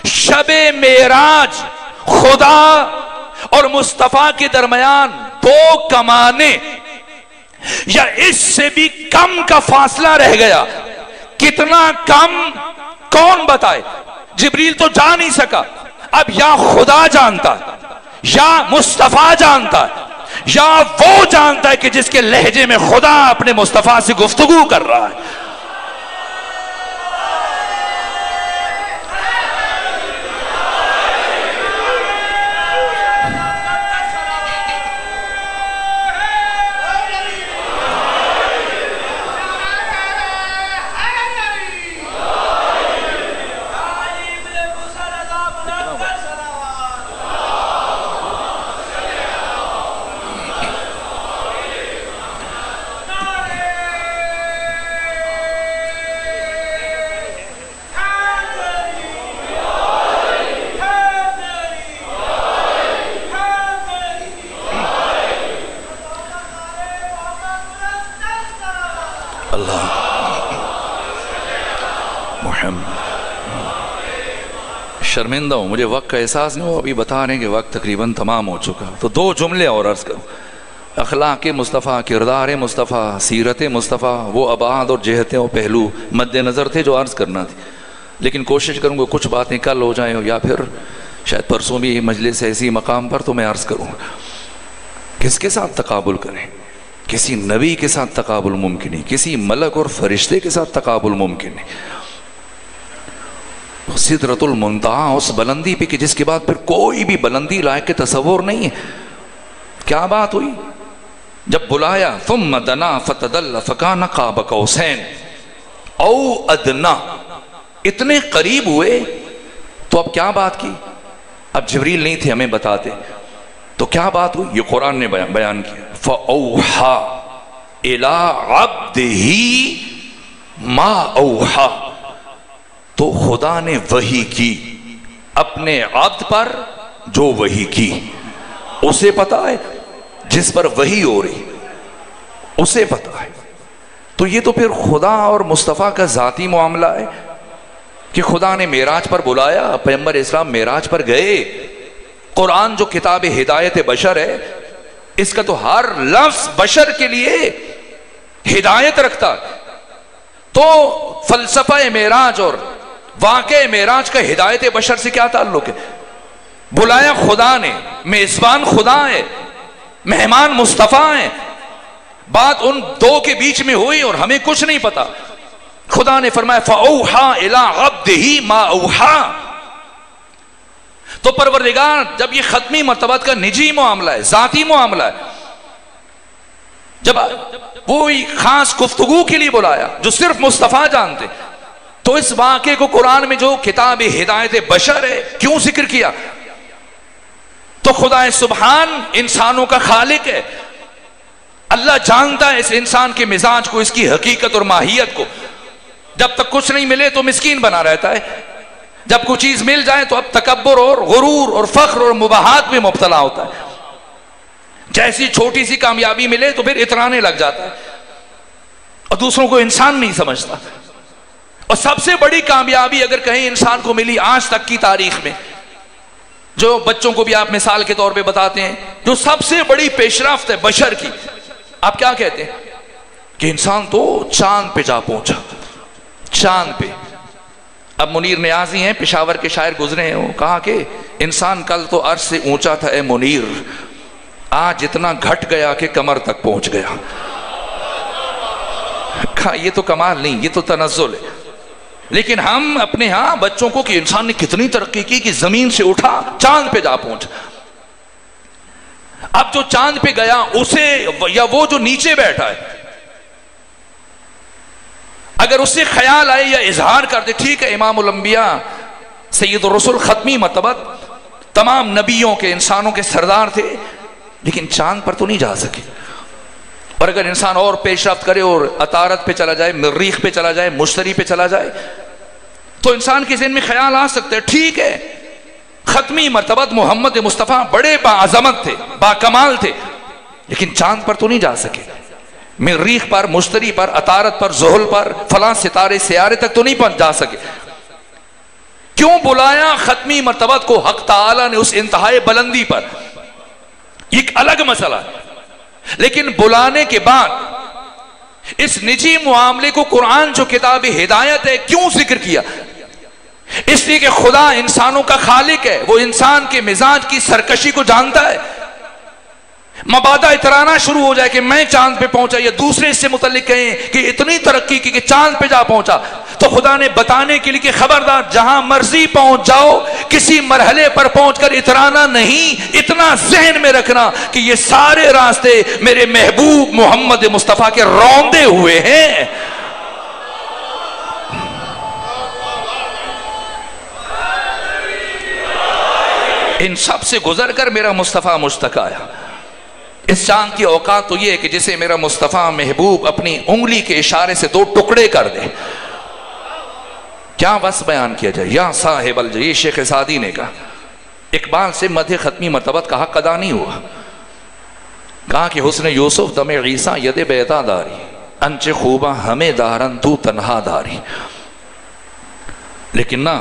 Speaker 2: شب معراج خدا اور مصطفیٰ کے درمیان 2 کمانیں یا اس سے بھی کم کا فاصلہ رہ گیا. کتنا کم کون بتائے؟ جبریل تو جا نہیں سکا. اب یا خدا جانتا ہے یا مصطفیٰ جانتا ہے یا وہ جانتا ہے کہ جس کے لہجے میں خدا اپنے مصطفیٰ سے گفتگو کر رہا ہے. شرمندہ ہوں، مجھے وقت کا احساس نہیں ہو، ابھی بتا رہے ہیں کہ وقت تقریباً تمام ہو چکا. تو 2 جملے اور عرض کروں. اخلاق مصطفیٰ، کردار مصطفیٰ، سیرت مصطفیٰ، وہ ابعاد اور جہتیں اور پہلو مد نظر تھے جو عرض کرنا تھی. لیکن کوشش کروں گا کچھ باتیں کل ہو جائیں یا پھر شاید پرسوں بھی مجلس ایسی مقام پر تو میں عرض کروں. کس کے ساتھ تقابل کریں؟ کسی نبی کے ساتھ تقابل ممکن نہیں، کسی ملک اور فرشتے کے ساتھ تقابل ممکن نہیں. سدرۃ المنتہا، اس بلندی پہ کہ جس کے بعد پھر کوئی بھی بلندی لائق کے تصور نہیں ہے. کیا بات ہوئی؟ جب بلایا ثم دنا فتدل فکان قاب قوسین او ادنا، اتنے قریب ہوئے تو اب کیا بات کی؟ اب جبریل نہیں تھے ہمیں بتاتے تو کیا بات ہوئی؟ یہ قرآن نے بیان کیا. فاوحا الی عبدہ ما اوحا، تو خدا نے وحی کی اپنے عبد پر جو وحی کی. اسے پتا ہے جس پر وحی ہو رہی، اسے پتا ہے. تو یہ تو پھر خدا اور مصطفیٰ کا ذاتی معاملہ ہے کہ خدا نے معراج پر بلایا، پیغمبر اسلام معراج پر گئے. قرآن جو کتاب ہدایت بشر ہے، اس کا تو ہر لفظ بشر کے لیے ہدایت رکھتا ہے. تو فلسفہ معراج اور واقع معراج کا ہدایت بشر سے کیا تعلق ہے؟ بلایا خدا نے، میزبان خدا ہے، مہمان مصطفیٰ ہیں. بات ان 2 کے بیچ میں ہوئی اور ہمیں کچھ نہیں پتا. خدا نے فرمایا فَأَوْحَا إِلَىٰ عَبْدِهِ مَا أَوْحَا. تو پروردگار جب یہ ختمی مرتبت کا نجی معاملہ ہے، ذاتی معاملہ ہے، جب وہی خاص گفتگو کے لیے بلایا جو صرف مصطفیٰ جانتے، تو اس واقعے کو قرآن میں جو کتاب ہدایت بشر ہے کیوں ذکر کیا؟ تو خدا سبحان انسانوں کا خالق ہے. اللہ جانتا ہے اس انسان کے مزاج کو، اس کی حقیقت اور ماہیت کو. جب تک کچھ نہیں ملے تو مسکین بنا رہتا ہے، جب کوئی چیز مل جائے تو اب تکبر اور غرور اور فخر اور مباحات میں مبتلا ہوتا ہے. جیسی چھوٹی سی کامیابی ملے تو پھر اترانے لگ جاتا ہے اور دوسروں کو انسان نہیں سمجھتا. اور سب سے بڑی کامیابی اگر کہیں انسان کو ملی آج تک کی تاریخ میں، جو بچوں کو بھی آپ مثال کے طور پہ بتاتے ہیں، جو سب سے بڑی پیش رفت ہے بشر کی، آپ کیا کہتے ہیں؟ کہ انسان تو چاند پہ جا پہنچا. چاند پہ. اب منیر نیازی ہیں، پشاور کے شاعر گزرے ہیں، وہ کہا کہ انسان کل تو عرش سے اونچا تھا اے منیر، آج اتنا گھٹ گیا کہ کمر تک پہنچ گیا. کہا یہ تو کمال نہیں، یہ تو تنزل ہے. لیکن ہم اپنے ہاں بچوں کو کہ انسان نے کتنی ترقی کی کہ زمین سے اٹھا چاند پہ جا پہنچا. اب جو چاند پہ گیا اسے یا وہ جو نیچے بیٹھا ہے، اگر اس سے خیال آئے یا اظہار کر دے، ٹھیک ہے امام الانبیاء سید الرسل ختمی مرتبت تمام نبیوں کے انسانوں کے سردار تھے، لیکن چاند پر تو نہیں جا سکے. اور اگر انسان اور پیش رفت کرے اور عطارد پہ چلا جائے، مریخ پہ چلا جائے، مشتری پہ چلا جائے، تو انسان کے ذہن میں خیال آ سکتا ہے ٹھیک ہے ختمی مرتبت محمد مصطفیٰ بڑے باعظمت تھے، با کمال تھے، لیکن چاند پر تو نہیں جا سکے، مریخ پر، مشتری پر، عطارد پر، زحل پر، فلاں ستارے سیارے تک تو نہیں پہنچ جا سکے. کیوں بلایا ختمی مرتبت کو حق تعالی نے اس انتہائی بلندی پر، ایک الگ مسئلہ ہے، لیکن بلانے کے بعد اس نجی معاملے کو قرآن جو کتاب ہدایت ہے کیوں ذکر کیا؟ اس لیے کہ خدا انسانوں کا خالق ہے، وہ انسان کے مزاج کی سرکشی کو جانتا ہے۔ مبادہ اترانا شروع ہو جائے کہ میں چاند پہ پہنچا، یا دوسرے اس سے متعلق کہیں کہ اتنی ترقی کی کہ چاند پہ جا پہنچا، تو خدا نے بتانے کے لیے کہ خبردار جہاں مرضی پہنچ جاؤ، کسی مرحلے پر پہنچ کر اترانا نہیں، اتنا ذہن میں رکھنا کہ یہ سارے راستے میرے محبوب محمد مصطفیٰ کے روندے ہوئے ہیں۔ ان سب سے گزر کر میرا مصطفیٰ مشتاق آیا۔ اس چاند کی اوقات تو یہ ہے کہ جسے میرا مصطفیٰ محبوب اپنی انگلی کے اشارے سے 2 ٹکڑے کر دے، کیا بس بیان کیا جائے۔ یا صاحب الجلیل، شیخ سعدی نے کہا اقبال سے مدح ختمی مرتبت کا حق ادا نہیں ہوا، کہا کہ حسن یوسف دم عیسیٰ ید بیدا داری، انچ خوبہ ہمیں دارن تو تنہا داری۔ لیکن نہ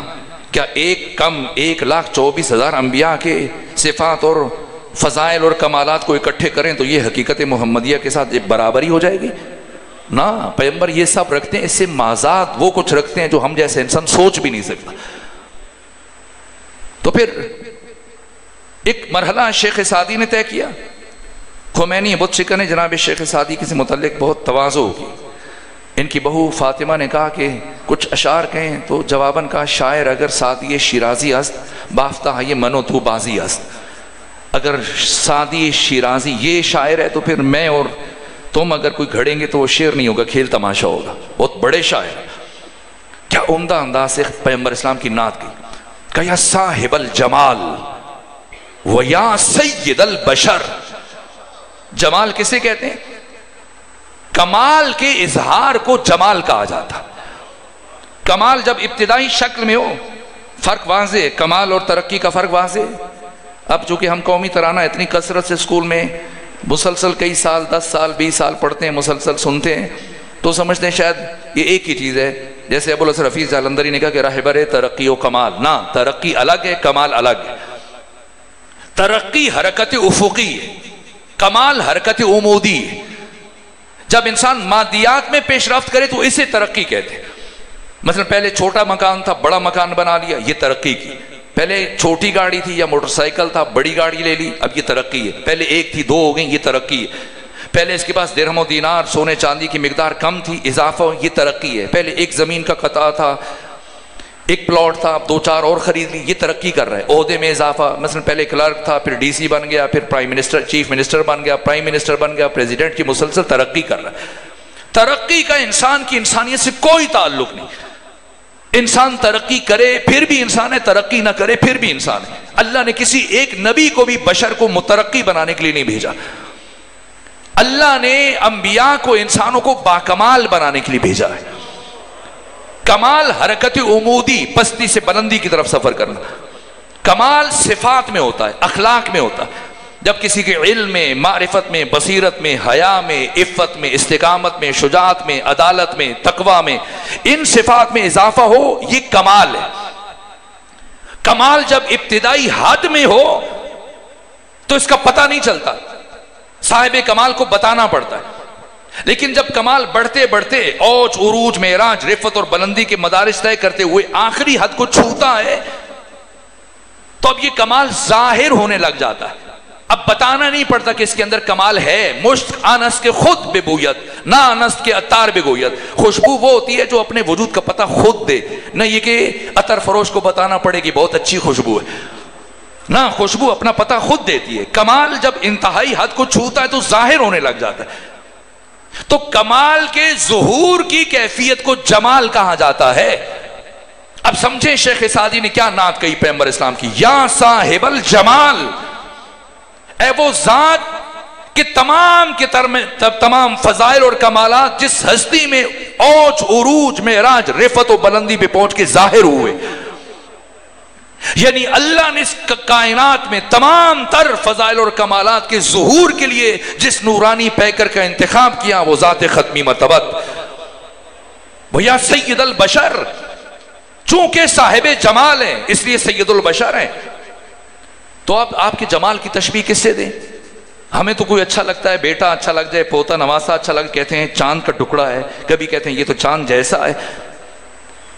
Speaker 2: کیا 1,24,000 انبیاء کے صفات اور فضائل اور کمالات کو اکٹھے کریں تو یہ حقیقت محمدیہ کے ساتھ برابری ہو جائے گی؟ نہ، پیغمبر یہ سب رکھتے ہیں، اس سے مازاد وہ کچھ رکھتے ہیں جو ہم جیسے انسان سوچ بھی نہیں سکتا۔ تو پھر ایک مرحلہ شیخ سعدی نے طے کیا۔ خمینی بت شکن نے جناب شیخ سعدی کے متعلق بہت تواضع کی۔ ان کی بہو فاطمہ نے کہا کہ کچھ اشعار کہیں تو جواباً کہا شاعر اگر سعدی شیرازی است بافتہ ہے یہ منو تو بازی است۔ اگر سعدی شیرازی یہ شاعر ہے تو پھر میں اور تم اگر کوئی گھڑیں گے تو وہ شعر نہیں ہوگا، کھیل تماشا ہوگا۔ بہت بڑے شاعر، کیا عمدہ انداز سے پیغمبر اسلام کی نعت کی، کہ یا صاحب الجمال و یا سید البشر۔ جمال کسے کہتے ہیں؟ کمال کے اظہار کو جمال کہا جاتا۔ کمال جب ابتدائی شکل میں ہو، فرق واضح ہے، کمال اور ترقی کا فرق واضح ہے۔ اب چونکہ ہم قومی ترانہ اتنی کثرت سے اسکول میں مسلسل کئی سال 10 سال 20 سال پڑھتے ہیں، مسلسل سنتے ہیں، تو سمجھتے ہیں شاید یہ ایک ہی چیز ہے۔ جیسے ابو الحسن حفیظ جالندری نے کہا کہ رہبر ترقی و کمال، نہ، ترقی الگ ہے، کمال الگ ہے۔ ترقی حرکت افقی ہے، کمال حرکت عمودی ہے۔ جب انسان مادیات میں پیش رفت کرے تو اسے ترقی کہتے ہیں۔ مثلا پہلے چھوٹا مکان تھا، بڑا مکان بنا لیا، یہ ترقی کی۔ پہلے چھوٹی گاڑی تھی یا موٹر سائیکل تھا، بڑی گاڑی لے لی، اب یہ ترقی ہے۔ پہلے 1 تھی 2 ہو گئی، یہ ترقی ہے۔ پہلے اس کے پاس درہم و دینار سونے چاندی کی مقدار کم تھی، اضافہ، یہ ترقی ہے۔ پہلے 1 زمین کا قطعہ تھا، 1 پلاٹ تھا، اب 2-4 اور خرید لی، یہ ترقی کر رہا ہے۔ عہدے میں اضافہ، مثلا پہلے کلرک تھا، پھر ڈی سی بن گیا، پھر پرائم منسٹر، چیف منسٹر بن گیا، پرائم منسٹر بن گیا، پریزیڈنٹ کی مسلسل ترقی کر رہا ہے۔ ترقی کا انسان کی انسانیت سے کوئی تعلق نہیں۔ انسان ترقی کرے پھر بھی انسان ہے، ترقی نہ کرے پھر بھی انسان ہے۔ اللہ نے کسی ایک نبی کو بھی بشر کو مترقی بنانے کے لیے نہیں بھیجا۔ اللہ نے انبیاء کو، انسانوں کو باکمال بنانے کے لیے بھیجا ہے۔ کمال حرکت عمودی، پستی سے بلندی کی طرف سفر کرنا۔ کمال صفات میں ہوتا ہے، اخلاق میں ہوتا ہے۔ جب کسی کے علم میں، معرفت میں، بصیرت میں، حیا میں، عفت میں، استقامت میں، شجاعت میں، عدالت میں، تقوی میں، ان صفات میں اضافہ ہو، یہ کمال ہے۔ کمال جب ابتدائی حد میں ہو تو اس کا پتہ نہیں چلتا، صاحب کمال کو بتانا پڑتا ہے۔ لیکن جب کمال بڑھتے بڑھتے اوج عروج معراج رفت اور بلندی کے مدارج طے کرتے ہوئے آخری حد کو چھوتا ہے تو اب یہ کمال ظاہر ہونے لگ جاتا ہے۔ اب بتانا نہیں پڑتا کہ اس کے اندر کمال ہے۔ مشک انس کے خود بے بویت، نہ انس کے عطار بے گویت۔ خوشبو وہ ہوتی ہے جو اپنے وجود کا پتہ خود دے، نہ یہ کہ عطر فروش کو بتانا پڑے کہ بہت اچھی خوشبو ہے، نہ، خوشبو اپنا پتہ خود دیتی ہے۔ کمال جب انتہائی حد کو چھوتا ہے تو ظاہر ہونے لگ جاتا ہے۔ تو کمال کے ظہور کی کیفیت کو جمال کہا جاتا ہے۔ اب سمجھیں شیخ سعدی نے کیا نعت کہی پیغمبر اسلام کی، یا صاحب الجمال، اے وہ ذات کہ تمام کے تمام فضائل اور کمالات جس ہستی میں اوج عروج معراج رفت و بلندی پہ پہنچ کے ظاہر ہوئے، یعنی اللہ نے اس کائنات میں تمام تر فضائل اور کمالات کے ظہور کے لیے جس نورانی پیکر کا انتخاب کیا وہ ذات ختمی مرتبت، وہ یا سید البشر، چونکہ صاحب جمال ہیں اس لیے سید البشر ہیں. تو آپ کے جمال کی تشبیہ کس سے دیں؟ ہمیں تو کوئی اچھا لگتا ہے، بیٹا اچھا لگ جائے، پوتا نواسا اچھا لگ، کہتے ہیں چاند کا ٹکڑا ہے، کبھی کہتے ہیں یہ تو چاند جیسا ہے.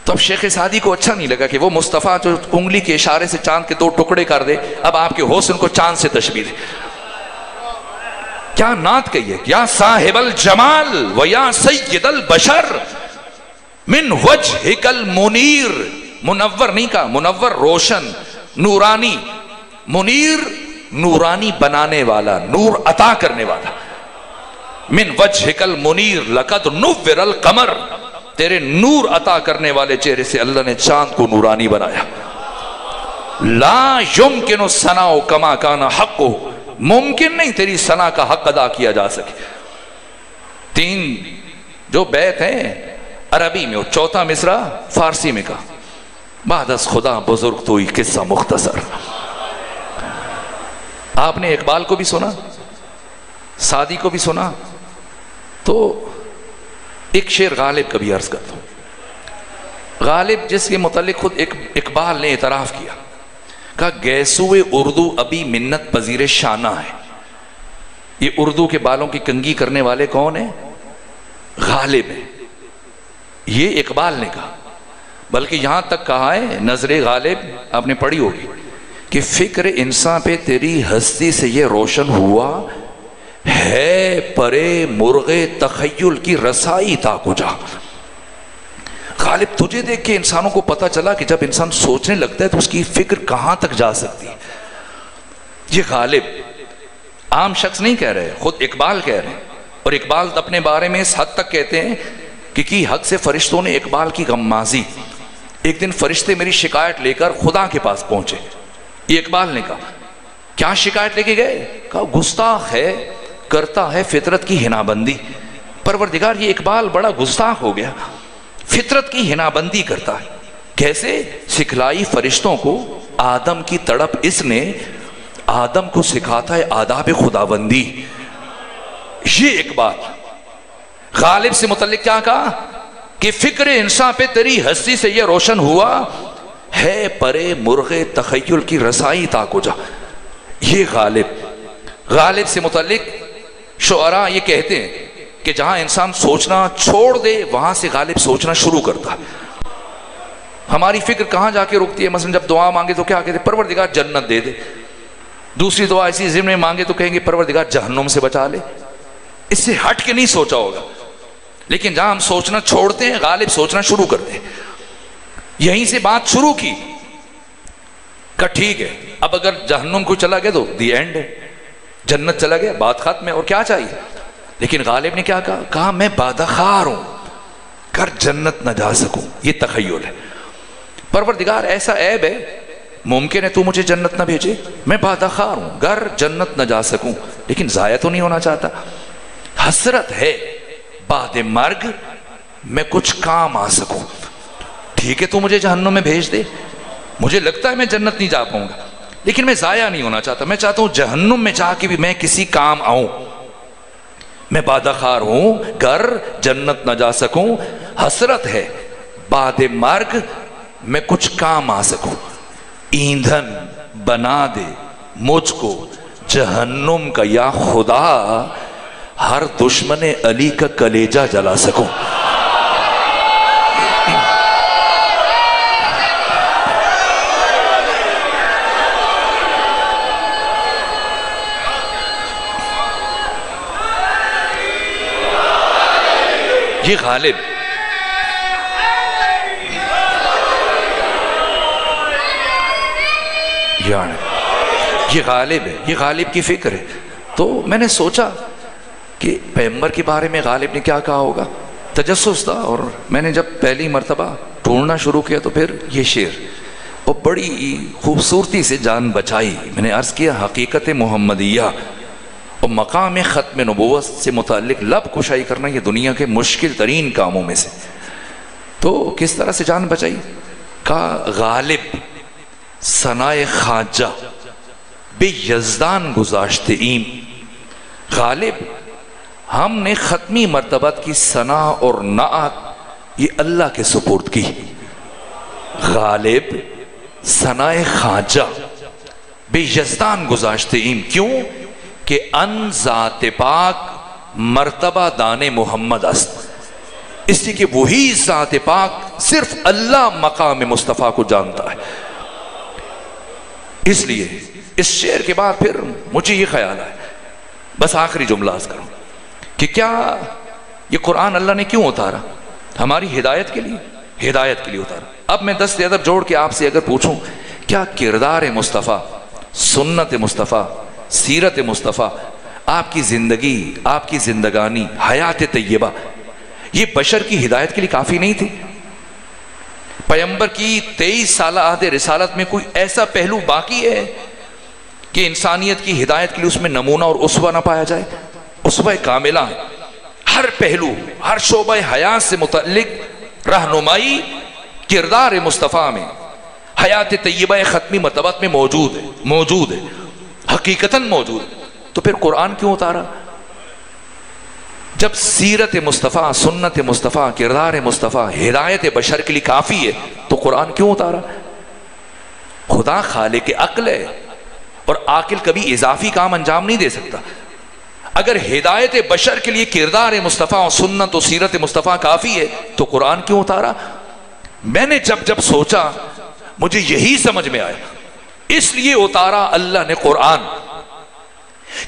Speaker 2: تو اب شیخ سعدی کو اچھا نہیں لگا کہ وہ مصطفیٰ جو انگلی کے اشارے سے چاند کے 2 ٹکڑے کر دے، اب آپ کے حسن کو چاند سے تشبیہ دے. کیا نعت کہی ہے، یا صاحب الجمال و یا سید البشر من وجہک المنیر. منور نہیں کہا، منور روشن، نورانی. منیر نورانی بنانے والا، نور عطا کرنے والا. من وجہک المنیر لقد نور القمر. تیرے نور عطا کرنے والے چہرے سے اللہ نے چاند کو نورانی بنایا. لا یمکن الثناء کما کان حقہ. ممکن نہیں تیری ثنا کا حق ادا کیا جا سکے. 3 جو بیت ہیں عربی میں، 4تھا مصرع فارسی میں کہا. بعد از خدا بزرگ تو یہ قصہ مختصر. آپ نے اقبال کو بھی سنا، سعدی کو بھی سنا. تو ایک شعر غالب کا بھی عرض کرتا ہوں. غالب جس کے متعلق خود اقبال نے اعتراف کیا، کہا گیسوئے اردو ابھی منت پذیر شانہ ہے. یہ اردو کے بالوں کی کنگھی کرنے والے کون ہیں؟ غالب ہیں. یہ اقبال نے کہا. بلکہ یہاں تک کہا ہے نظر غالب، آپ نے پڑھی ہوگی، کہ فکر انسان پہ تیری ہستی سے یہ روشن ہوا ہے پرے مرغ تخیل کی رسائی تا کجا. غالب تجھے دیکھ کے انسانوں کو پتا چلا کہ جب انسان سوچنے لگتا ہے تو اس کی فکر کہاں تک جا سکتی ہے. یہ غالب عام شخص نہیں کہہ رہے، خود اقبال کہہ رہے ہیں. اور اقبال اپنے بارے میں اس حد تک کہتے ہیں کہ کی حق سے فرشتوں نے اقبال کی غمازی. ایک دن فرشتے میری شکایت لے کر خدا کے پاس پہنچے. یہ اقبال نے کہا. کیا شکایت لے کے گئے؟ کہا گستاخ ہے، کرتا ہے فطرت کی ہنا بندی. پروردگار یہ اقبال بڑا گستاخ ہو گیا، فطرت کی ہنا بندی کرتا ہے. کیسے؟ سکھلائی فرشتوں کو آدم کی تڑپ اس نے، آدم کو سکھاتا ہے آداب خداوندی. یہ اقبال. غالب سے متعلق کیا کہا کہ فکر انسان پہ تیری ہستی سے یہ روشن ہوا ہے پرے مرغ تخیل کی رسائی تا کجا. یہ غالب. غالب سے متعلق شعراء یہ کہتے ہیں کہ جہاں انسان سوچنا چھوڑ دے وہاں سے غالب سوچنا شروع کرتا ہے. ہماری فکر کہاں جا کے رکتی ہے؟ مثلا جب دعا مانگے تو کیا کہتے ہیں؟ پروردگار جنت دے دے. دوسری دعا ایسی ضمن میں مانگے تو کہیں گے پروردگار جہنم سے بچا لے. اس سے ہٹ کے نہیں سوچا ہوگا. لیکن جہاں ہم سوچنا چھوڑتے ہیں غالب سوچنا شروع کرتے ہیں. یہیں سے بات شروع کی. کہ ٹھیک ہے اب اگر جہنم کو چلا گیا تو دی اینڈ ہے، جنت چلا گیا بات ختم ہے، اور کیا چاہیے. لیکن غالب نے کیا کہا؟ کہا میں بادخار ہوں کر جنت نہ جا سکوں. یہ تخیل ہے. پروردگار ایسا عیب ہے، ممکن ہے تو مجھے جنت نہ بھیجے، میں بادخار ہوں گر جنت نہ جا سکوں، لیکن ضائع تو نہیں ہونا چاہتا. حسرت ہے بعد مرگ میں کچھ کام آ سکوں. ٹھیک ہے تو مجھے جہنم میں بھیج دے، مجھے لگتا ہے میں جنت نہیں جا پاؤں گا، لیکن میں ضائع نہیں ہونا چاہتا. میں چاہتا ہوں جہنم میں جا کے بھی میں کسی کام آؤں. میں بادخار ہوں گر جنت نہ جا سکوں. حسرت ہے بعد مرگ میں کچھ کام آ سکوں. ایندھن بنا دے مجھ کو جہنم کا یا خدا، ہر دشمن علی کا کلیجہ جلا سکوں. یہ غالب. یہ غالب ہے، یہ غالب کی فکر ہے. تو میں نے سوچا کہ پیغمبر کے بارے میں غالب نے کیا کہا ہوگا. تجسس تھا، اور میں نے جب پہلی مرتبہ ڈھونڈنا شروع کیا تو پھر یہ شعر، اور بڑی خوبصورتی سے جان بچائی. میں نے عرض کیا حقیقت محمدیہ اور مقام ختم نبوت سے متعلق لب کشائی کرنا یہ دنیا کے مشکل ترین کاموں میں سے. تو کس طرح سے جان بچائی؟ کہا غالب ثنائے خواجہ بے یزدان گذاشتے ایم. غالب ہم نے ختمی مرتبت کی ثنا اور نعت یہ اللہ کے سپرد کی. غالب ثناء خواجہ بے یزدان گذاشتے ایم، کیوں کہ ان ذات پاک مرتبہ دان محمد است، اس لیے کہ وہی ذات پاک صرف اللہ مقام مصطفیٰ کو جانتا ہے۔ اس لیے اس شعر کے بعد پھر مجھے یہ خیال ہے، بس آخری جملہ عرض کروں کہ کیا یہ قرآن اللہ نے کیوں اتارا؟ ہماری ہدایت کے لیے، ہدایت کے لیے اتارا۔ اب میں دست ادب جوڑ کے آپ سے اگر پوچھوں، کیا کردار مصطفیٰ، سنت مصطفیٰ، سیرت مصطفیٰ، آپ کی زندگی، آپ کی زندگانی، حیات طیبہ، یہ بشر کی ہدایت کے لیے کافی نہیں تھی؟ پیغمبر کی 23 سالہ عہد رسالت میں کوئی ایسا پہلو باقی ہے کہ انسانیت کی ہدایت کے لیے اس میں نمونہ اور اسوہ نہ پایا جائے؟ اسوہ کاملہ ہے، ہر پہلو، ہر شعبہ حیات سے متعلق رہنمائی کردار مصطفیٰ میں، حیات طیبہ ختمی مرتبت میں موجود ہے، حقیقتاً موجود ہے۔ تو پھر قرآن کیوں اتارا؟ جب سیرت مصطفیٰ، سنت مصطفیٰ، کردار مصطفیٰ ہدایت بشر کے لیے کافی ہے تو قرآن کیوں اتارا؟ خدا خالق عقل ہے، اور عاقل کبھی اضافی کام انجام نہیں دے سکتا۔ اگر ہدایت بشر کے لیے کردار مصطفیٰ اور سنت و سیرت مصطفیٰ کافی ہے تو قرآن کیوں اتارا؟ میں نے جب سوچا مجھے یہی سمجھ میں آیا، اس لیے اتارا اللہ نے قرآن،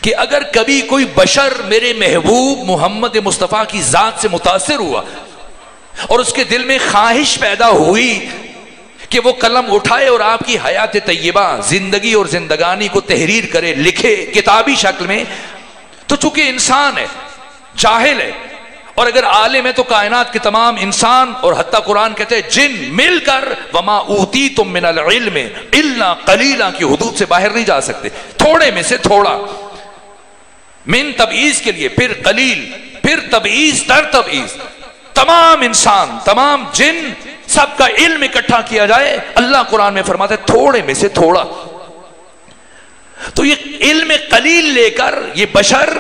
Speaker 2: کہ اگر کبھی کوئی بشر میرے محبوب محمد مصطفیٰ کی ذات سے متاثر ہوا اور اس کے دل میں خواہش پیدا ہوئی کہ وہ قلم اٹھائے اور آپ کی حیات طیبہ، زندگی اور زندگانی کو تحریر کرے، لکھے کتابی شکل میں، تو چونکہ انسان ہے، جاہل ہے، اور اگر عالم ہے تو کائنات کے تمام انسان اور حتیٰ قرآن کہتے ہیں جن مل کر وما اوتیتم من العلم الا قلیلا کی حدود سے باہر نہیں جا سکتے، تھوڑے میں سے تھوڑا، من تبعیض کے لیے، پھر قلیل، پھر تبعیض در تبعیض، تمام انسان، تمام جن، سب کا علم اکٹھا کیا جائے، اللہ قرآن میں فرماتا ہے تھوڑے میں سے تھوڑا۔ تو یہ علم قلیل لے کر یہ بشر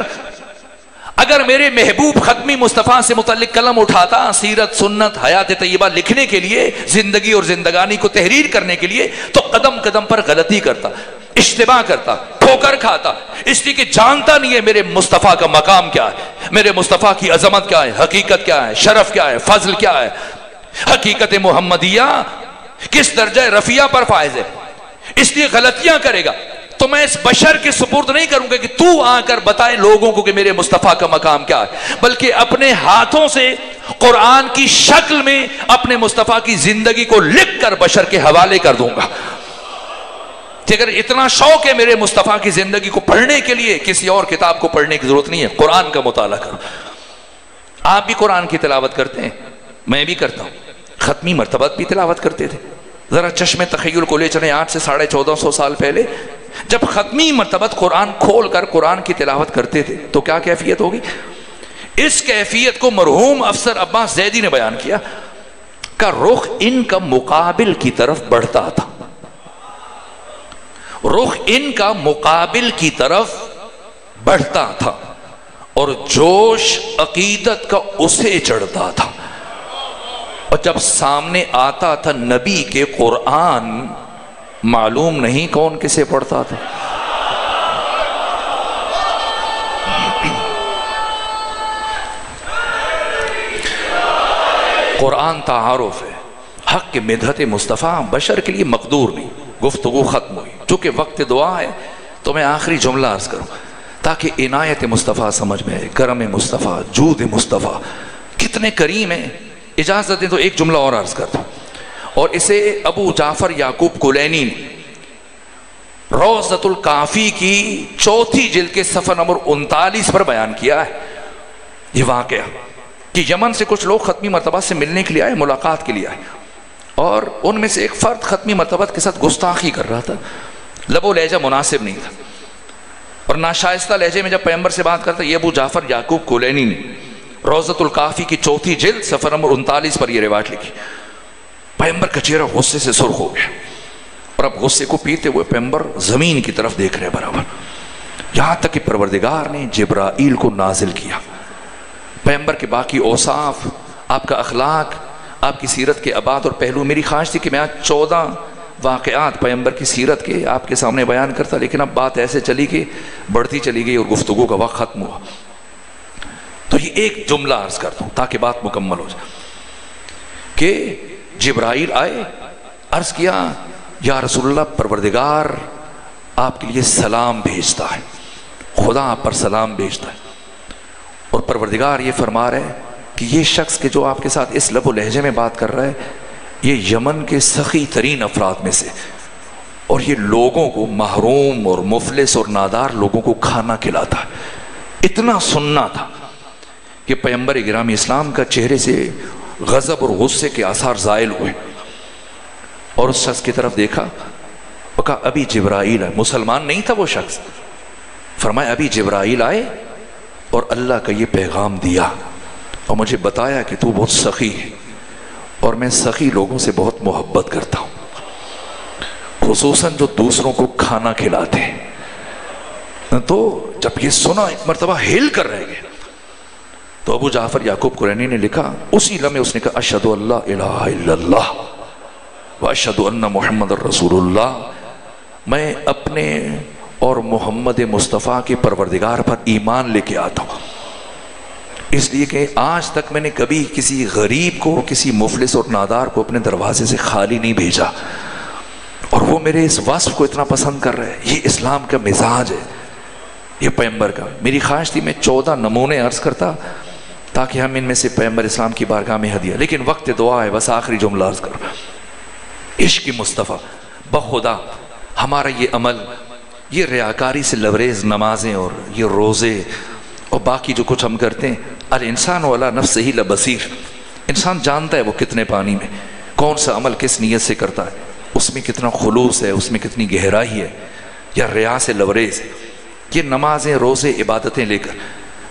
Speaker 2: اگر میرے محبوب ختمی مصطفیٰ سے متعلق قلم اٹھاتا سیرت، سنت، حیات طیبہ لکھنے کے لیے، زندگی اور زندگانی کو تحریر کرنے کے لیے، تو قدم قدم پر غلطی کرتا، اشتباہ کرتا، ٹھوکر کھاتا، اس لیے کہ جانتا نہیں ہے میرے مصطفیٰ کا مقام کیا ہے، میرے مصطفیٰ کی عظمت کیا ہے، حقیقت کیا ہے، شرف کیا ہے، فضل کیا ہے، حقیقت محمدیہ کس درجہ رفیع پر فائز ہے، اس لیے غلطیاں کرے گا۔ تو میں اس بشر کے سپرد نہیں کروں گا کہ تو آ کر بتائے لوگوں کو کہ میرے مصطفیٰ کا مقام کیا ہے، بلکہ اپنے ہاتھوں سے قرآن کی شکل میں اپنے مصطفیٰ کی زندگی کو لکھ کر بشر کے حوالے کر دوں گا کہ اگر اتنا شوق ہے میرے مصطفیٰ کی زندگی کو پڑھنے کے لیے، کسی اور کتاب کو پڑھنے کی ضرورت نہیں ہے، قرآن کا مطالعہ کرو۔ آپ بھی قرآن کی تلاوت کرتے ہیں، میں بھی کرتا ہوں، ختمی مرتبت بھی تلاوت کرتے تھے۔ ذرا چشم تخیل کو لے چلیں آج سے 1450 سال پہلے، جب ختمی مرتبت قرآن کھول کر قرآن کی تلاوت کرتے تھے تو کیا کیفیت ہوگی؟ اس کیفیت کو مرحوم افسر عباس زیدی نے بیان کیا کہ رخ ان کا مقابل کی طرف بڑھتا تھا، رخ ان کا مقابل کی طرف بڑھتا تھا، اور جوش عقیدت کا اسے چڑھتا تھا، اور جب سامنے آتا تھا نبی کے قرآن معلوم نہیں کون کسے پڑھتا تھا۔ قرآن تعارف ہے، حق کے مدحت مصطفیٰ بشر کے لیے مقدور نہیں۔ گفتگو ختم ہوئی، چونکہ وقت دعا ہے تو میں آخری جملہ عرض کروں تاکہ عنایت مصطفیٰ سمجھ میں آئے، کرم مصطفیٰ، جود مصطفیٰ کتنے کریم ہیں۔ اجازت دیں تو ایک جملہ اور عرض کرتا ہوں، اور اسے ابو جعفر یعقوب کلینی نے روضۃ الکافی کی 4 جلد کے صفحہ نمبر 39 پر بیان کیا ہے۔ یہ واقعہ کہ یمن سے کچھ لوگ ختمی مرتبہ سے ملنے کے لیے آئے، ملاقات کے لیے آئے، اور ان میں سے ایک فرد ختمی مرتبہ کے ساتھ گستاخی کر رہا تھا، لب و لہجہ مناسب نہیں تھا، اور ناشائستہ لہجے میں جب پیغمبر سے بات کرتا، یہ ابو جعفر یعقوب کلینی نے روضۃ الکافی کی 4 جلد صفحہ نمبر 39 پر یہ روایت لکھی۔ پیغمبر کا چہرہ غصے سے سرخ ہو گیا، اور اب غصے کو پیتے ہوئے پیغمبر زمین کی طرف دیکھ رہے برابر، یہاں تک کہ پروردگار نے جبرائیل کو نازل کیا۔ پیغمبر کے باقی اوصاف، آپ کا اخلاق، آپ کی سیرت کے ابعاد اور پہلو. میری خواہش تھی کہ میں آج 14 واقعات پیغمبر کی سیرت کے آپ کے سامنے بیان کرتا، لیکن اب بات ایسے چلی کہ بڑھتی چلی گئی اور گفتگو کا وقت ختم ہوا. تو یہ ایک جملہ عرض کرتا ہوں تاکہ بات مکمل ہو جائے کہ جبرائیل آئے، عرض کیا یا رسول اللہ پروردگار آپ کے لیے سلام بھیجتا ہے، خدا آپ پر سلام بھیجتا ہے. اور پروردگار یہ فرما رہے ہیں کہ یہ شخص کہ جو آپ کے ساتھ اس لب و لہجے میں بات کر رہا ہے یہ یمن کے سخی ترین افراد میں سے، اور یہ لوگوں کو، محروم اور مفلس اور نادار لوگوں کو کھانا کھلاتا ہے. اتنا سننا تھا کہ پیغمبر گرامی اسلام کا چہرے سے غضب اور غصے کے آثار زائل ہوئے، اور اس شخص کی طرف دیکھا اور کہا ابھی جبرائیل آئے. مسلمان نہیں تھا وہ شخص. فرمایا ابھی جبرائیل آئے اور اللہ کا یہ پیغام دیا اور مجھے بتایا کہ تو بہت سخی ہے، اور میں سخی لوگوں سے بہت محبت کرتا ہوں، خصوصاً جو دوسروں کو کھانا کھلاتے ہیں. تو جب یہ سنا ایک مرتبہ ہل کر رہ گئے. تو ابو جعفر یعقوب قرینی نے لکھا اسی لمحے اس نے کہا اشہد ان لا الہ الا اللہ واشہد ان محمد رسول اللہ. میں اپنے اور محمد مصطفیٰ کے پروردگار پر ایمان لے کے آتا ہوں، اس لیے کہ آج تک میں نے کبھی کسی غریب کو، کسی مفلس اور نادار کو اپنے دروازے سے خالی نہیں بھیجا، اور وہ میرے اس وصف کو اتنا پسند کر رہے ہیں. یہ اسلام کا مزاج ہے، یہ پیغمبر کا. میری خواہش تھی میں 14 نمونے عرض کرتا تاکہ ہم ان میں سے پیغمبر اسلام کی بارگاہ میں ہدیہ، لیکن وقت دعا ہے، بس آخری جملہ عرض کرو. عشق مصطفیٰ بخدا ہمارا یہ عمل، یہ ریاکاری سے لبریز نمازیں اور یہ روزے اور باقی جو کچھ ہم کرتے ہیں، الانسان علی نفسہ لبصیر، انسان جانتا ہے وہ کتنے پانی میں، کون سا عمل کس نیت سے کرتا ہے، اس میں کتنا خلوص ہے، اس میں کتنی گہرائی ہے، یا ریا سے لبریز ہے. یہ نمازیں، روزے، عبادتیں لے کر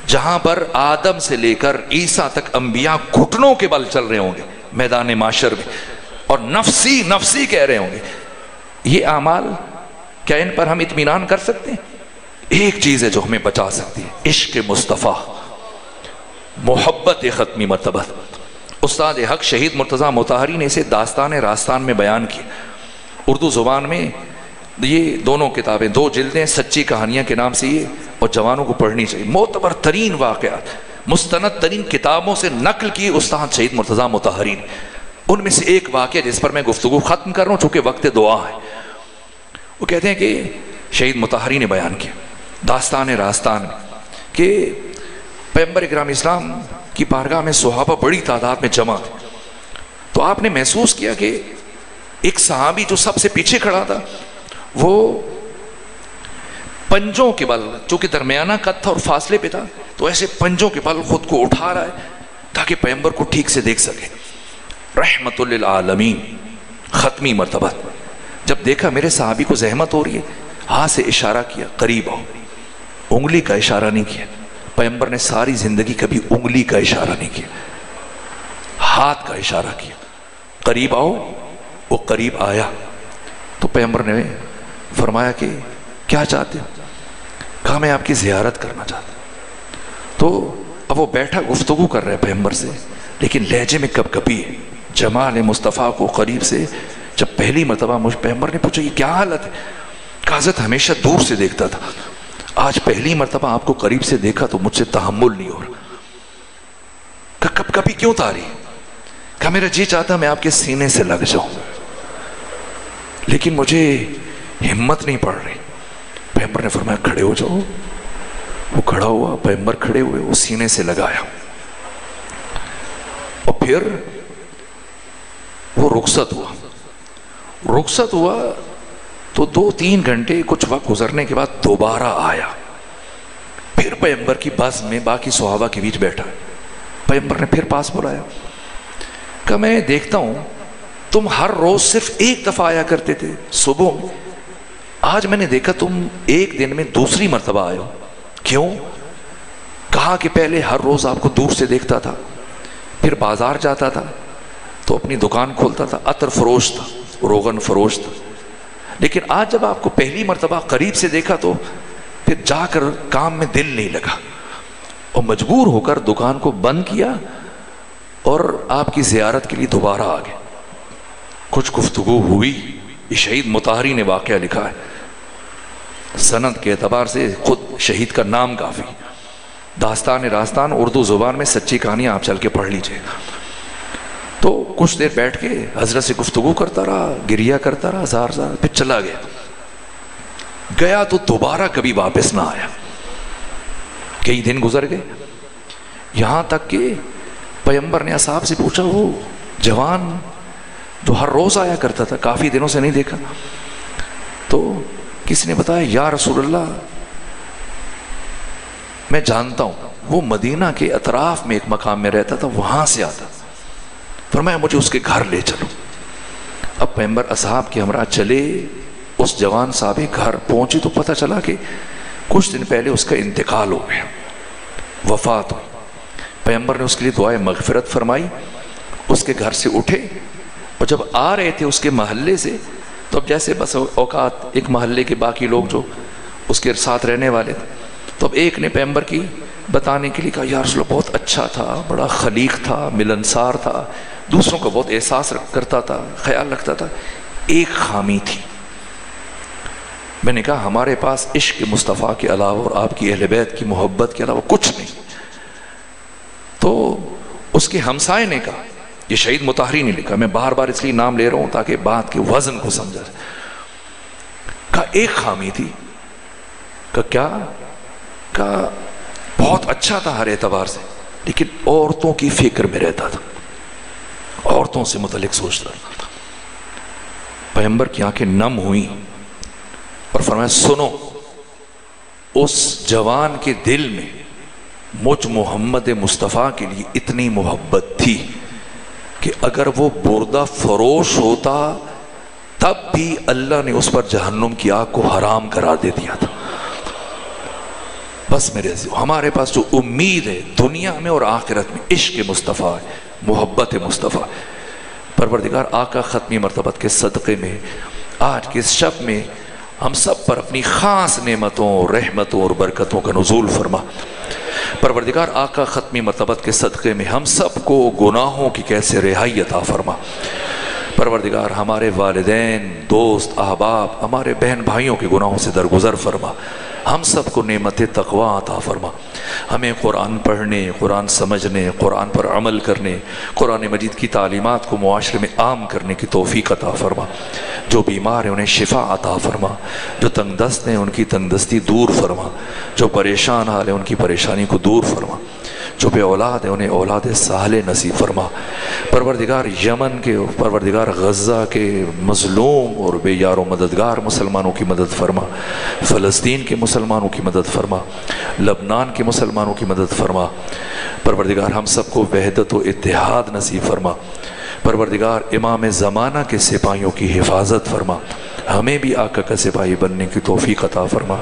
Speaker 2: جہاں پر آدم سے لے کر عیسیٰ تک انبیاء گھٹنوں کے بل چل رہے ہوں گے میدان معاشر میں اور نفسی نفسی کہہ رہے ہوں گے، یہ اعمال کیا ان پر ہم اطمینان کر سکتے ہیں؟ ایک چیز ہے جو ہمیں بچا سکتی ہے، عشق مصطفیٰ، محبت ختمی مرتبہ. استاد حق شہید مرتضیٰ مطہری نے اسے داستان راستان میں بیان کی. اردو زبان میں یہ دونوں کتابیں، 2 جلدیں سچی کہانیاں کے نام سے یہ، اور جوانوں کو پڑھنی چاہیے. معتبر ترین واقعات، مستند ترین کتابوں سے نقل کی استاد شہید مرتضیٰ مطہری نے. ان میں سے ایک واقعہ جس پر میں گفتگو ختم کر رہا ہوں چونکہ وقت دعا ہے. وہ کہتے ہیں کہ شہید مطہری نے بیان کیا داستان راستان میں کہ پیغمبر اکرام اسلام کی بارگاہ میں صحابہ بڑی تعداد میں جمع تھے. تو آپ نے محسوس کیا کہ ایک صحابی جو سب سے پیچھے کھڑا تھا وہ پنجوں کے بل، چونکہ درمیانہ قد تھا اور فاصلے پہ تھا، تو ایسے پنجوں کے بل خود کو اٹھا رہا ہے تاکہ پیغمبر کو ٹھیک سے دیکھ سکے. رحمت للعالمین ختمی مرتبہ. جب دیکھا میرے صحابی کو زحمت ہو رہی ہے، ہاتھ سے اشارہ کیا قریب آؤ. انگلی کا اشارہ نہیں کیا. پیغمبر نے ساری زندگی کبھی انگلی کا اشارہ نہیں کیا، ہاتھ کا اشارہ کیا، قریب آؤ. وہ قریب آیا تو پیغمبر نے فرمایا کہ کیا چاہتے ہو؟ کہا میں آپ کی زیارت کرنا چاہتا ہوں. تو اب وہ بیٹھا گفتگو کر رہا ہے پیغمبر سے، لیکن لہجے میں کب کبھی ہے. جمال مصطفیٰ کو قریب سے جب پہلی مرتبہ مجھ پیغمبر نے پوچھا یہ کیا حالت ہے؟ کہا حضرت ہمیشہ دور سے دیکھتا تھا، آج پہلی مرتبہ آپ کو قریب سے دیکھا تو مجھ سے تحمل نہیں ہو رہا. کہا کب کبھی کیوں تاری؟ کہا میرا جی چاہتا میں آپ کے سینے سے لگ جاؤں لیکن مجھے ہمت نہیں پڑ رہی. پیغمبر نے فرمایا کھڑے ہو جاؤ. وہ کھڑا ہوا، پیغمبر کھڑے ہوئے، وہ سینے سے لگایا اور پھر وہ رخصت ہوا تو 2-3 گھنٹے کچھ وقت گزرنے کے بعد دوبارہ آیا. پھر پیغمبر کی بس میں باقی صحابہ کے بیچ بیٹھا. پیغمبر نے پھر پاس بلایا. کہ میں دیکھتا ہوں تم ہر روز صرف ایک دفعہ آیا کرتے تھے صبح میں، آج میں نے دیکھا تم ایک دن میں دوسری مرتبہ آئے ہو. کیوں؟ کہا کہ پہلے ہر روز آپ کو دور سے دیکھتا تھا، پھر بازار جاتا تھا تو اپنی دکان کھولتا تھا، عطر فروش تھا، روغن فروش تھا، لیکن آج جب آپ کو پہلی مرتبہ قریب سے دیکھا تو پھر جا کر کام میں دل نہیں لگا اور مجبور ہو کر دکان کو بند کیا اور آپ کی زیارت کے لیے دوبارہ آ گئے. کچھ گفتگو ہوئی. یہ شہید مطہری نے واقعہ لکھا ہے. سند کے اعتبار سے خود شہید کا نام کافی. داستان راستان اردو زبان میں سچی کہانیاں آپ چل کے پڑھ لیجئے. تو کچھ دیر بیٹھ کے حضرت سے گفتگو کرتا رہا, گریہ کرتا رہا زار زار, پھر چلا گیا تو دوبارہ کبھی واپس نہ آیا. کئی دن گزر گئے, یہاں تک کہ پیغمبر نے اصحاب سے پوچھا, وہ جوان جو ہر روز آیا کرتا تھا, کافی دنوں سے نہیں دیکھا. تو کسی نے بتایا, یا رسول اللہ میں جانتا ہوں, وہ مدینہ کے اطراف میں ایک مقام میں رہتا تھا, وہاں سے آتا. فرمایا مجھے اس کے گھر لے چلو. اب پیغمبر اصحاب کے ہمراہ چلے. اس جوان صاحب گھر پہنچے تو پتہ چلا کہ کچھ دن پہلے اس کا انتقال ہو گیا, وفات ہو. پیغمبر نے اس کے لیے دعائے مغفرت فرمائی. اس کے گھر سے اٹھے اور جب آ رہے تھے اس کے محلے سے, تو اب جیسے بس اوقات ایک محلے کے باقی لوگ جو اس کے ساتھ رہنے والے تھے, تو اب ایک نے پیغمبر کی بتانے کے لیے کہا, یا رسول اللہ بہت اچھا تھا, بڑا خلیق تھا, ملنسار تھا, دوسروں کا بہت احساس کرتا تھا, خیال رکھتا تھا. ایک خامی تھی. میں نے کہا ہمارے پاس عشق مصطفیٰ کے علاوہ اور آپ کی اہل بیت کی محبت کے علاوہ کچھ نہیں. تو اس کے ہمسائے نے کہا, یہ شہید مطہری نے لکھا, میں بار بار اس لیے نام لے رہا ہوں تاکہ بات کے وزن کو سمجھا جائے. کہا ایک خامی تھی. کہا کیا؟ کہا بہت اچھا تھا ہر اعتبار سے, لیکن عورتوں کی فکر میں رہتا تھا, عورتوں سے متعلق سوچتا تھا. پیغمبر کی آنکھیں نم ہوئیں اور فرمایا, سنو, اس جوان کے دل میں مجھ محمد مصطفیٰ کے لیے اتنی محبت تھی کہ اگر وہ بردہ فروش ہوتا تب بھی اللہ نے اس پر جہنم کی آگ کو حرام قرار دے دیا تھا. بس میرے عزیز, ہمارے پاس جو امید ہے دنیا میں اور آخرت میں عشق مصطفیٰ ہے, محبت مصطفیٰ. پروردگار آقا ختمی مرتبت کے صدقے میں آج کے اس شب میں ہم سب پر اپنی خاص نعمتوں, رحمتوں اور برکتوں کا نزول فرما. پروردگار آقا ختمی مرتبت کے صدقے میں ہم سب کو گناہوں کی کیسے رہائی عطا فرما. پروردگار ہمارے والدین, دوست, احباب, ہمارے بہن بھائیوں کے گناہوں سے درگزر فرما. ہم سب کو نعمت تقوی عطا فرما. ہمیں قرآن پڑھنے, قرآن سمجھنے, قرآن پر عمل کرنے, قرآن مجید کی تعلیمات کو معاشرے میں عام کرنے کی توفیق عطا فرما. جو بیمار ہیں انہیں شفا عطا فرما. جو تنگ دست ہیں ان کی تنگ دستی دور فرما. جو پریشان حال ہیں ان کی پریشانی کو دور فرما. جو بے اولاد ہیں انہیں اولاد صالح نصیب فرما. پروردگار یمن کے, پروردگار غزہ کے مظلوم اور بے یار و مددگار مسلمانوں کی مدد فرما. فلسطین کے مسلمانوں کی مدد فرما. لبنان کے مسلمانوں کی مدد فرما. پروردگار ہم سب کو وحدت و اتحاد نصیب فرما. پروردگار امام زمانہ کے سپاہیوں کی حفاظت فرما. ہمیں بھی آقا کا سپاہی بننے کی توفیق عطا فرما.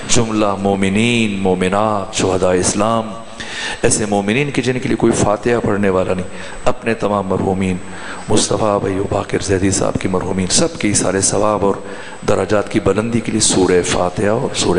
Speaker 2: جملہ مومنین, مومنات, شہداء اسلام, ایسے مومنین کے جن کے لیے کوئی فاتحہ پڑھنے والا نہیں, اپنے تمام مرحومین, مصطفیٰ بھائی و باقر زیدی صاحب کی مرحومین, سب کی سارے ثواب اور درجات کی بلندی کے لیے سورہ فاتحہ اور سورہ